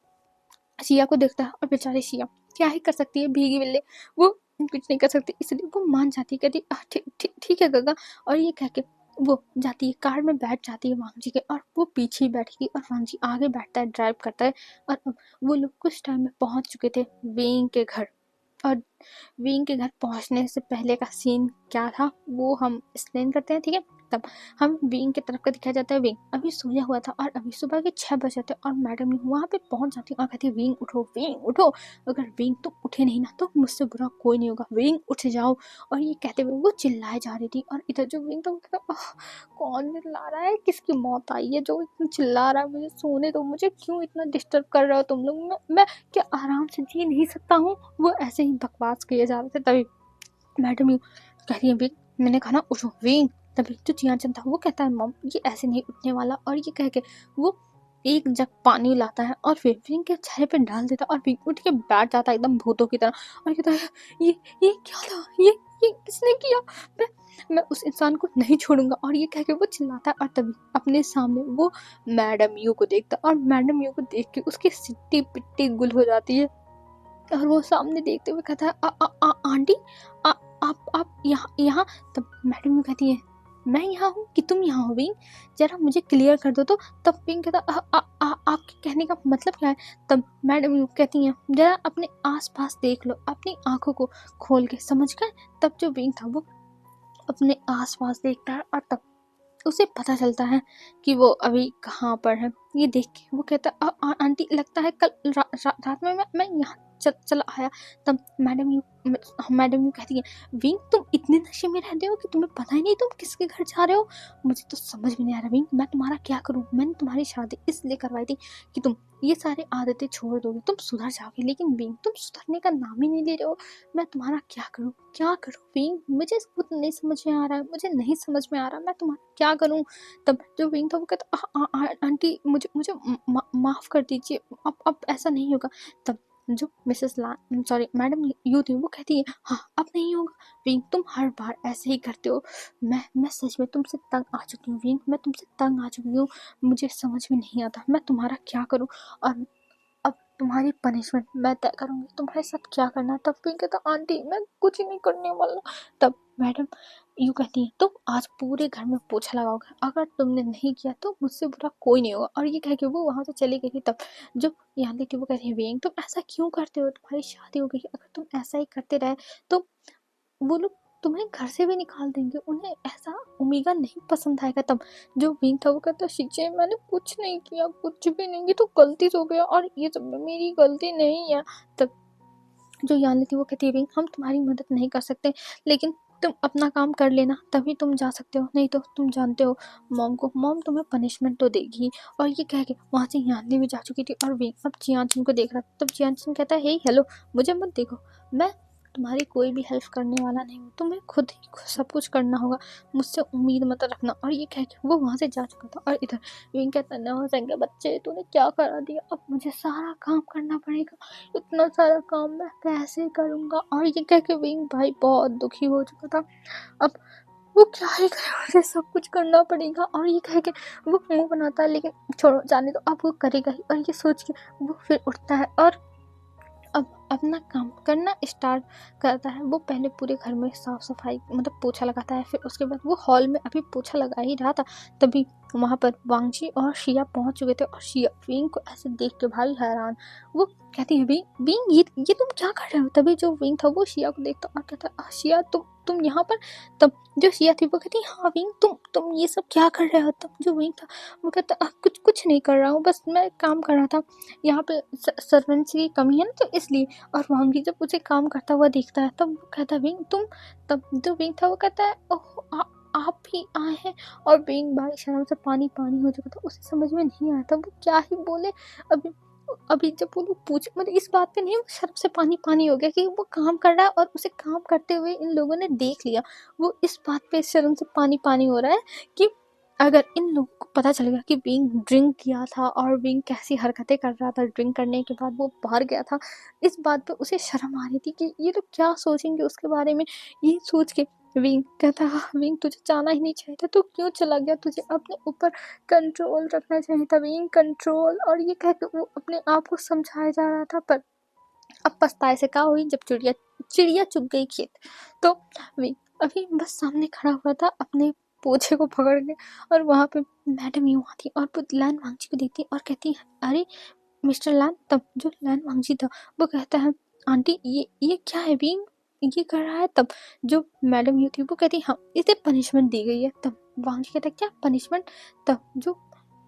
शिया को देखता है और बेचारी शिया क्या ही कर सकती है, भीगी बिल्ली, वो कुछ नहीं कर सकती, इसलिए वो मान जाती है, कहती ठीक ठीक ठीक है गगा। और ये कह के वो जाती है कार में बैठ जाती है वांग जी के, और वो पीछे ही बैठेगी और वांग जी आगे बैठता है ड्राइव करता है। और अब वो लोग कुछ टाइम में पहुंच चुके थे वेंग के घर। और विंग के घर पहुंचने से पहले का सीन क्या था वो हम एक्सप्लेन करते हैं, ठीक है। तब हम विंग की तरफ का दिखाया जाता है। विंग अभी सोया हुआ था और अभी सुबह के 6 बजे थे और मैडम वहाँ पे पहुंच जाती और कहती विंग उठो विंग उठो, अगर विंग तुम उठे नहीं ना तो मुझसे बुरा कोई नहीं होगा, विंग उठ जाओ। और ये कहते हुए वो चिल्लाए जा रही थी। और इधर जो विंग तो कौन चिल्ला रहा है, किसकी मौत आई है जो इतना चिल्ला रहा है, मुझे सोने दो, मुझे क्यों इतना डिस्टर्ब कर रहे हो तुम लोग, मैं क्या आराम से जी नहीं सकता हूँ। वो ऐसे ही बकवास किए जा रहे थे। तभी मैडम यू कह रही है विंग, मैंने कहा ना उठो विंग। तभी जो चियांचन था वो कहता है मॉम ये ऐसे नहीं उठने वाला। और ये कह के वो एक जग पानी लाता है और फिर विंग के चेहरे पे डाल देता है और विंग उठ के बैठ जाता है एकदम भूतों की तरह। और कहता है ये क्या था, ये किसने किया, मैं उस इंसान को नहीं छोड़ूंगा। और ये कह के वो चिल्लाता है और तभी अपने सामने वो मैडम यू को देखता है और मैडम यू को देख के उसकी सिट्टी पिट्टी गुल हो जाती है। और वो सामने देखते हुए कहता है आंटी आ, आप यहाँ। तब मैडम कहती है मैं यहाँ हूँ कि तुम यहाँ हो विंग, जरा मुझे क्लियर कर दो तो। तब विंग कहता आपके कहने का मतलब क्या है। तब मैडम कहती हैं जरा अपने आसपास देख लो, अपनी आंखों को खोल के, समझ गए। तब जो विंग था वो अपने आसपास देखता है और तब उसे पता चलता है कि वो अभी कहाँ पर है। ये देख के वो कहता है आंटी लगता है कल रात में मैं यहाँ चला आया। तब मैडम यू कहती है विंग तुम इतने नशे में रहते हो कि तुम्हें पता ही नहीं तुम किसके घर जा रहे हो। मुझे तो समझ में नहीं आ रहा विंग मैं तुम्हारा क्या करूँ। मैंने तुम्हारी शादी इसलिए करवाई थी कि तुम ये सारी आदतें छोड़ दोगे, तुम सुधर जाओगे, लेकिन विंग तुम सुधरने का नाम ही नहीं ले रहे हो। मैं तुम्हारा क्या करूँ विंग, मुझे खुद नहीं समझ में आ रहा है, मुझे नहीं समझ में आ रहा मैं तुम्हारा क्या करूँ। तब जो विंग था वो कहता आंटी मुझे मुझे माफ़ कर दीजिए, अब ऐसा नहीं होगा। तब जो मिसेस लान सॉरी मैडम यू थी वो कहती है हाँ अब नहीं होगा विंग, तुम हर बार ऐसे ही करते हो। मैं सच में तुमसे तंग आ चुकी हूँ विंग, मैं तुमसे तंग आ चुकी हूँ, मुझे समझ में नहीं आता मैं तुम्हारा क्या करूँ। और अब तुम्हारी पनिशमेंट मैं तय करूँगी, तुम्हारे साथ क्या करना है। तब विंग कहता आंटी मैं कुछ नहीं करने वाला। तब मैडम यूँ कहती है तुम आज पूरे घर में पोछा लगाओगे, अगर तुमने नहीं किया तो मुझसे बुरा कोई नहीं होगा। और ये कह के वो वहाँ से चली गई थी। तब जो यहाँ थी वो कहती है वेंग तुम ऐसा क्यों करते हो, तुम्हारी शादी हो गई, अगर तुम ऐसा ही करते रहे तो वो लोग तुम्हें घर से भी निकाल देंगे, उन्हें ऐसा ओमेगा नहीं पसंद आएगा। तब जो विंग था वो कहता शीचे मैंने कुछ नहीं किया, कुछ भी नहीं, ये तो गलती हो गया और ये सब मेरी गलती नहीं है। तब जो यानी थी वो कहती है हम तुम्हारी मदद नहीं कर सकते, लेकिन तुम अपना काम कर लेना तभी तुम जा सकते हो, नहीं तो तुम जानते हो मॉम तुम्हें पनिशमेंट तो देगी। और ये कह के वहाँ से यानी भी जा चुकी थी और वे अब जियानसिन को देख रहा था। तब जियानसिन कहता है हे हेलो मुझे मत देखो, मैं तुम्हारी कोई भी हेल्प करने वाला नहीं हूँ, तुम्हें खुद ही सब कुछ करना होगा, मुझसे उम्मीद मत रखना। और ये कह के वो वहाँ से जा चुका था। और इधर विंग कहता न हो सके बच्चे तूने क्या करा दिया, अब मुझे सारा काम करना पड़ेगा, इतना सारा काम मैं कैसे करूँगा। और ये कह के विंग भाई बहुत दुखी हो चुका था। अब वो क्या ही करे, उसे सब कुछ करना पड़ेगा। और ये कह के वो मुंह बनाता है लेकिन छोड़ो जाने दो, अब वो करेगा ही। और ये सोच के वो फिर उठता है और अब अपना काम करना स्टार्ट करता है। वो पहले पूरे घर में साफ सफाई मतलब पोछा लगाता है, फिर उसके बाद वो हॉल में अभी पोछा लगा ही रहा था तभी वहाँ पर वांगजी और शिया पहुँच चुके थे और शिया विंग को ऐसे देख के भाई हैरान। वो कहती है विंग विंग ये तुम क्या कर रहे हो? तभी जो विंग था वो शिया को देखता और कहता है शिया तुम यहाँ पर। तब जो शिया थी वो कहती हाँ विंग तुम ये सब क्या कर रहे हो? तब जो विंग था वो कहता कुछ कुछ नहीं कर रहा हूँ, बस मैं काम कर रहा था, यहाँ पे सर्वेंट्स की कमी है ना तो इसलिए। और वांगी जब उसे काम करता हुआ देखता है तब वो कहता है विंग तुम। तब जो विंग था वो कहता है ओह आप भी आए हैं। और विंग भाई शर्म से पानी पानी हो चुका था, उसे समझ में नहीं आया था वो क्या ही बोले। अभी अभी जब वो लोग पूछ मतलब इस बात पे नहीं, वो शर्म से पानी पानी हो गया कि वो काम कर रहा है और उसे काम करते हुए इन लोगों ने देख लिया। वो इस बात पे शर्म से पानी पानी हो रहा है कि अगर इन लोगों को पता चलेगा कि विंग ड्रिंक किया था और विंग कैसी हरकतें कर रहा था, ड्रिंक करने के बाद वो बाहर गया था, इस बात पे उसे शर्म आ रही थी कि ये लोग क्या सोचेंगे उसके बारे में। ये सोच के विंग कहता विंग तुझे जाना ही नहीं चाहिए था, तू क्यों चला गया? तुझे अपने ऊपर कंट्रोल रखना चाहिए था विंग, कंट्रोल। और ये कह के वो अपने आप को समझाया जा रहा था। पर अब पछताए से क्या हुई, जब चिड़िया चुग गई खेत। तो विंग अभी बस सामने खड़ा हुआ था अपने पोछे को पकड़ के, और वहाँ पे मैडम यूँ आती और वो लैन वांगची को देखती और कहती है अरे मिस्टर लैन। तब जो लैन वांगची था वो कहता है आंटी ये क्या है विंग, ये कर रहा है। तब जो मैडम यू थी वो कहती हाँ इसे पनिशमेंट दी गई है। तब वांगची कहता क्या पनिशमेंट? तब जो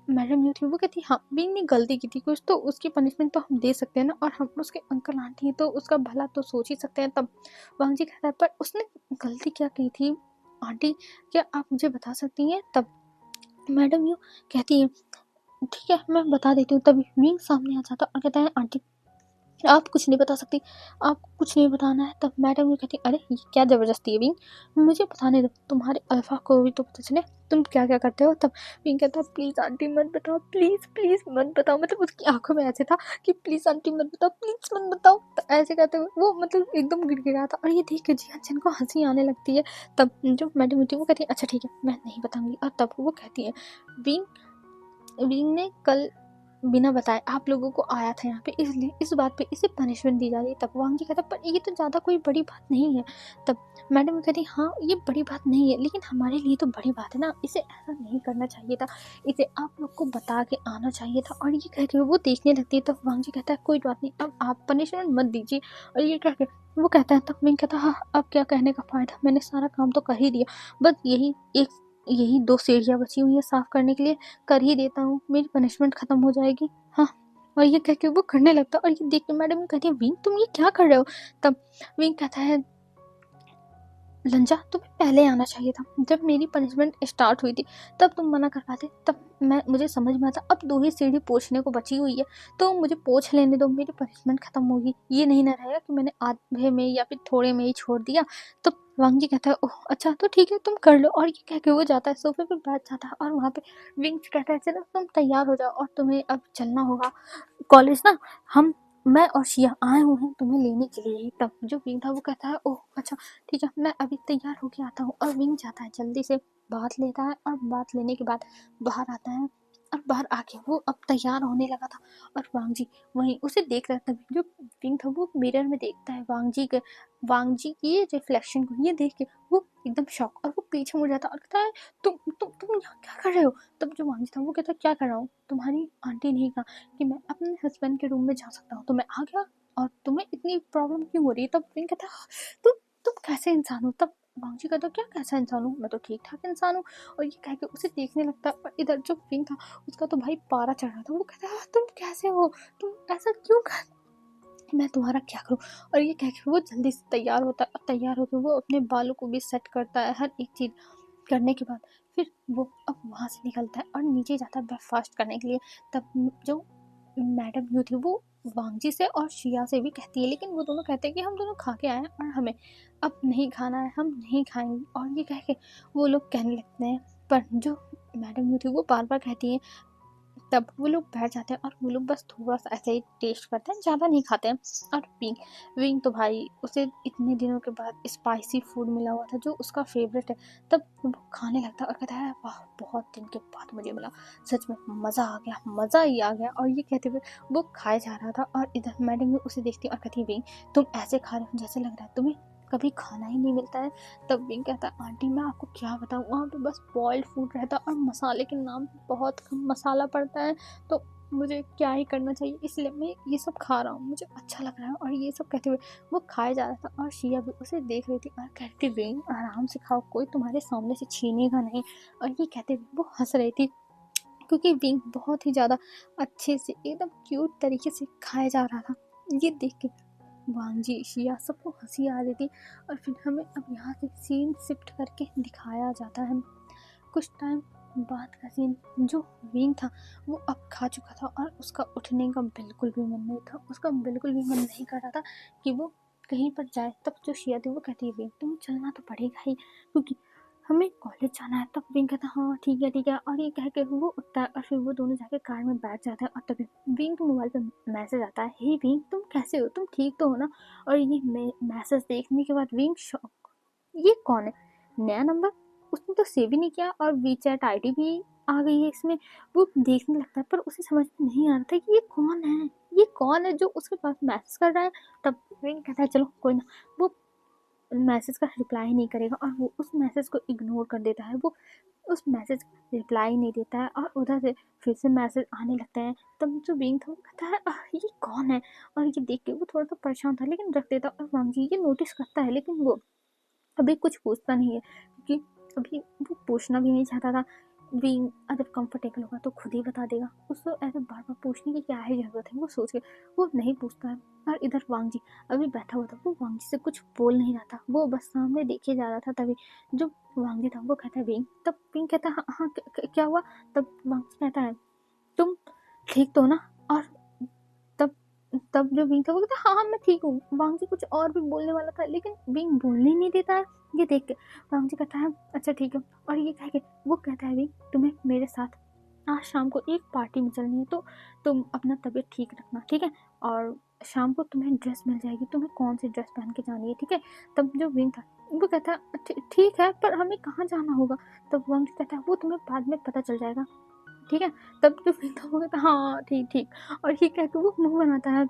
मैडम यू थी वो कहती हाँ विंग ने गलती की थी कुछ, तो उसकी पनिशमेंट तो हम दे सकते हैं ना, और हम उसके अंकल आंटी हैं तो उसका भला तो सोच ही सकते हैं। तब वांगजी कहता है पर उसने गलती क्या की थी आंटी, क्या आप मुझे बता सकती हैं? तब मैडम यू कहती है ठीक है मैं बता देती हूँ। तभी विंग सामने आ जाता और कहता है आंटी आप कुछ नहीं बता सकती, आप कुछ नहीं बताना है। तब मैडम ये कहती अरे ये क्या ज़बरदस्ती है विंग, मुझे बताने दो, तुम्हारे अल्फा को भी तो पता चले तुम क्या क्या करते हो। तब विंग कहता प्लीज़ आंटी मत बताओ, प्लीज़ प्लीज़ मत बताओ। मतलब उसकी आंखों में ऐसे था कि प्लीज़ आंटी मत बताओ, प्लीज़ मत बताओ। तो ऐसे कहते हुए वो मतलब एकदम गिड़गिड़ा था और ये देख के जियान चैन को हंसी आने लगती है। तब जो मैडम होती है वो कहती है अच्छा ठीक है मैं नहीं बताऊंगी। और तब वो कहती है विंग ने कल बिना बताए आप लोगों को आया था यहाँ पे, इसलिए इस बात पे इसे पनिशमेंट दी जा रही है। तब वांग कहता पर ये तो ज़्यादा कोई बड़ी बात नहीं है। तब मैडम कहती हाँ ये बड़ी बात नहीं है लेकिन हमारे लिए तो बड़ी बात है ना, इसे ऐसा नहीं करना चाहिए था, इसे आप लोग को बता के आना चाहिए था। और ये कह के वो देखने लगती है। तब वांग कहता है कोई बात नहीं अब आप पनिशमेंट मत दीजिए। और ये कह के वो कहता है तब मैं कहता हाँ अब क्या कहने का फ़ायदा, मैंने सारा काम तो कर ही दिया, बस यही 2 सीढ़ियाँ बची हुई है साफ़ करने के लिए, कर ही देता हूँ मेरी पनिशमेंट ख़त्म हो जाएगी। हाँ और ये कह के वो करने लगता और ये देख के मैडम कहती है विंग तुम ये क्या कर रहे हो? तब विंग कहता है लंजा तुम्हें पहले आना चाहिए था, जब मेरी पनिशमेंट स्टार्ट हुई थी तब तुम मना कर पाते, तब मुझे समझ में आता अब 2 ही सीढ़ी पोंछने को बची हुई है तो मुझे पोंछ लेने दो, मेरी पनिशमेंट खत्म होगी, ये नहीं ना रहेगा कि मैंने आधे में या फिर थोड़े में ही छोड़ दिया। तो वांग जी कहता है ओह अच्छा तो ठीक है तुम कर लो। और ये कह के वो जाता है सोफे पे बैठ जाता है और वहाँ पे विंग्स कहता है चलो तुम तैयार हो जाओ और तुम्हें अब चलना होगा कॉलेज ना, हम मैं और शिया आए हुए हैं तुम्हें लेने के लिए। तब जो विंग था वो कहता है ओह अच्छा ठीक है मैं अभी तैयार होके आता हूँ। और विंग जाता है जल्दी से बात लेता है और बात लेने के बाद बाहर आता है और बाहर आके वो अब तैयार होने लगा था और वांग जी वहीं उसे देख रहा था। जो विंग था वो मिरर में देखता है वांग जी की रिफ्लेक्शन को, ये देख के वो एकदम शॉक और वो पीछे मुड़ जाता और कहता है तुम यहाँ क्या कर रहे हो? तब जो वांग जी था वो कहता क्या कर रहा हूँ, तुम्हारी आंटी ने कहा कि मैं अपने हस्बैंड के रूम में जा सकता हूँ तो मैं आ गया और तुम्हें इतनी प्रॉब्लम क्यों हो रही है? तब विंग कहता तुम कैसे इंसान हो? तब वांग जी कहता क्या कैसा इंसान हूँ, मैं तो ठीक ठाक इंसान हूँ। और ये कह के उसे देखने लगता है और इधर जो विंग था उसका तो भाई पारा चढ़ रहा था। वो कहता है तुम कैसे हो, तुम ऐसा क्यों कर, मैं तुम्हारा क्या करूँ? और ये कह के वो जल्दी से तैयार होता है और तैयार होकर वो अपने बालों को भी सेट करता है, हर एक चीज़ करने के बाद फिर वो अब वहाँ से निकलता है और नीचे जाता है ब्रेकफास्ट करने के लिए। तब जो मैडम यू थी वो वांगजी से और शिया से भी कहती है, लेकिन वो दोनों कहते हैं कि हम दोनों खा के आए हैं और हमें अब नहीं खाना है, हम नहीं खाएंगे। और ये कह के वो लोग कहने लगते हैं, पर जो मैडम यू थी वो बार बार कहती है। तब वो लोग बैठ जाते हैं और वो लोग बस थोड़ा सा ऐसे ही टेस्ट करते हैं, ज़्यादा नहीं खाते हैं। और विंग तो भाई उसे इतने दिनों के बाद स्पाइसी फूड मिला हुआ था जो उसका फेवरेट है। तब वो खाने लगता है और कहता है वाह बहुत दिन के बाद मुझे मिला, सच में मज़ा आ गया, मज़ा ही आ गया। और ये कहते हुए वो खाए जा रहा था और इधर मैडम भी उसे देखती है और कहती है विंग तुम ऐसे खा रहे हो जैसे लग रहा है तुम्हें कभी खाना ही नहीं मिलता है। तब विंग कहता है आंटी मैं आपको क्या बताऊँ, वहाँ पे बस बॉइल्ड फूड रहता है और मसाले के नाम पे बहुत कम मसाला पड़ता है, तो मुझे क्या ही करना चाहिए, इसलिए मैं ये सब खा रहा हूँ, मुझे अच्छा लग रहा है। और ये सब कहते हुए वो खाए जा रहा था और शिया भी उसे देख रही थी और कहती विंग आराम से खाओ, कोई तुम्हारे सामने से छीनेगा नहीं। और ये कहते हुए वो हंस रही थी क्योंकि विंग बहुत ही ज़्यादा अच्छे से एकदम क्यूट तरीके से खाया जा रहा था। ये देख के वांजी शिया सबको हंसी आ रही थी। और फिर हमें अब यहाँ से सीन शिफ्ट करके दिखाया जाता है कुछ टाइम बाद का सीन। जो विंग था वो अब खा चुका था और उसका उठने का बिल्कुल भी मन नहीं था, उसका बिल्कुल भी मन नहीं कर रहा था कि वो कहीं पर जाए। तब जो शिया थी वो कहती है विंग तुम्हें चलना तो पड़ेगा ही क्योंकि हमें कॉलेज जाना है। तब विंग कहता हाँ ठीक है ठीक है, और ये कह के वो उठता है और फिर वो दोनों जाके कार में बैठ जाते हैं। और तभी विंग के मोबाइल पे मैसेज आता है, हे विंग तुम कैसे हो, तुम ठीक तो हो ना। और ये मैसेज देखने के बाद विंग शॉक, ये कौन है, नया नंबर, उसने तो सेव ही नहीं किया और वीचैट आईडी भी आ गई है इसमें। वो देखने लगता है पर उसे समझ में नहीं आ रहा था कि ये कौन है, ये कौन है जो उसके पास मैसेज कर रहा है। तब विंग कहता है चलो कोई ना, वो मैसेज का रिप्लाई नहीं करेगा और वो उस मैसेज को इग्नोर कर देता है। वो उस मैसेज का रिप्लाई नहीं देता है और उधर से फिर से मैसेज आने लगता है। तब जो विंग था वो कहता है ये कौन है। और ये देख के वो थोड़ा सा परेशान था लेकिन रख देता। और वांगी ये नोटिस करता है लेकिन वो अभी कुछ पूछता नहीं है क्योंकि अभी वो पूछना भी नहीं चाहता था। विंग अगर कंफर्टेबल होगा तो खुद ही बता देगा, उसको ऐसे बार बार पूछने की क्या ही जरूरत है, वो सोच के वो नहीं पूछता है। और इधर वांगजी अभी बैठा हुआ था, वो वांगजी से कुछ बोल नहीं रहा था, वो बस सामने देखे जा रहा था। तभी जो वांगजी था वो कहता है विंग, तब विंग कहता है हाँ हाँ क्या हुआ। तब वांगजी कहता है तुम ठीक तो हो ना। और तब तब जो विंग था वो कहता हाँ हाँ मैं ठीक हूँ। वांगजी कुछ और भी बोलने वाला था लेकिन विंग बोलने नहीं देता है। ये देख के वांगजी कहता है अच्छा ठीक है। और ये कह के वो कहता है विंग तुम्हें मेरे साथ आज शाम को एक पार्टी में चलनी है, तो तुम अपना तबीयत ठीक रखना ठीक है। और शाम को तुम्हें ड्रेस मिल जाएगी, तुम्हें कौन सी ड्रेस पहन के जानी है ठीक है। तब जो विंग था वो कहता है ठीक है पर हमें कहाँ जाना होगा। तब वांगजी कहता है वो तुम्हें बाद में पता चल जाएगा ठीक है। तब जो विंग था वो कहता है हाँ ठीक ठीक। और ये कह के वो मुंह बनाता है।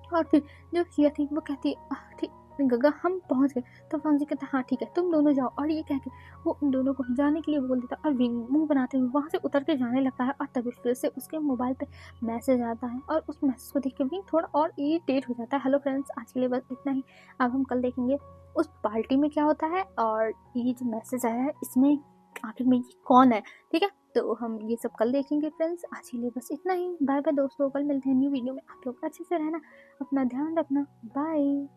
और फिर जो शिया थी वो कहती है ठीक गगा हम पहुंच गए। तो वांगजी कहता हाँ ठीक है तुम दोनों जाओ। और ये कह के वो उन दोनों को जाने के लिए बोल देता और विंग मुंह बनाते हुए वहां से उतर के जाने लगता है। और तभी फिर से उसके मोबाइल पे मैसेज आता है और उस मैसेज को देख के विंग थोड़ा और इरिटेट हो जाता है। हेलो फ्रेंड्स आज के लिए बस इतना ही। अब हम कल देखेंगे उस पार्टी में क्या होता है और ये जो मैसेज आया है इसमें आखिर में ये कौन है ठीक है। तो हम ये सब कल देखेंगे फ्रेंड्स, आज के लिए बस इतना ही। बाय बाय दोस्तों, कल मिलते हैं न्यू वीडियो में। आप लोग अच्छे से रहना, अपना ध्यान रखना, बाय।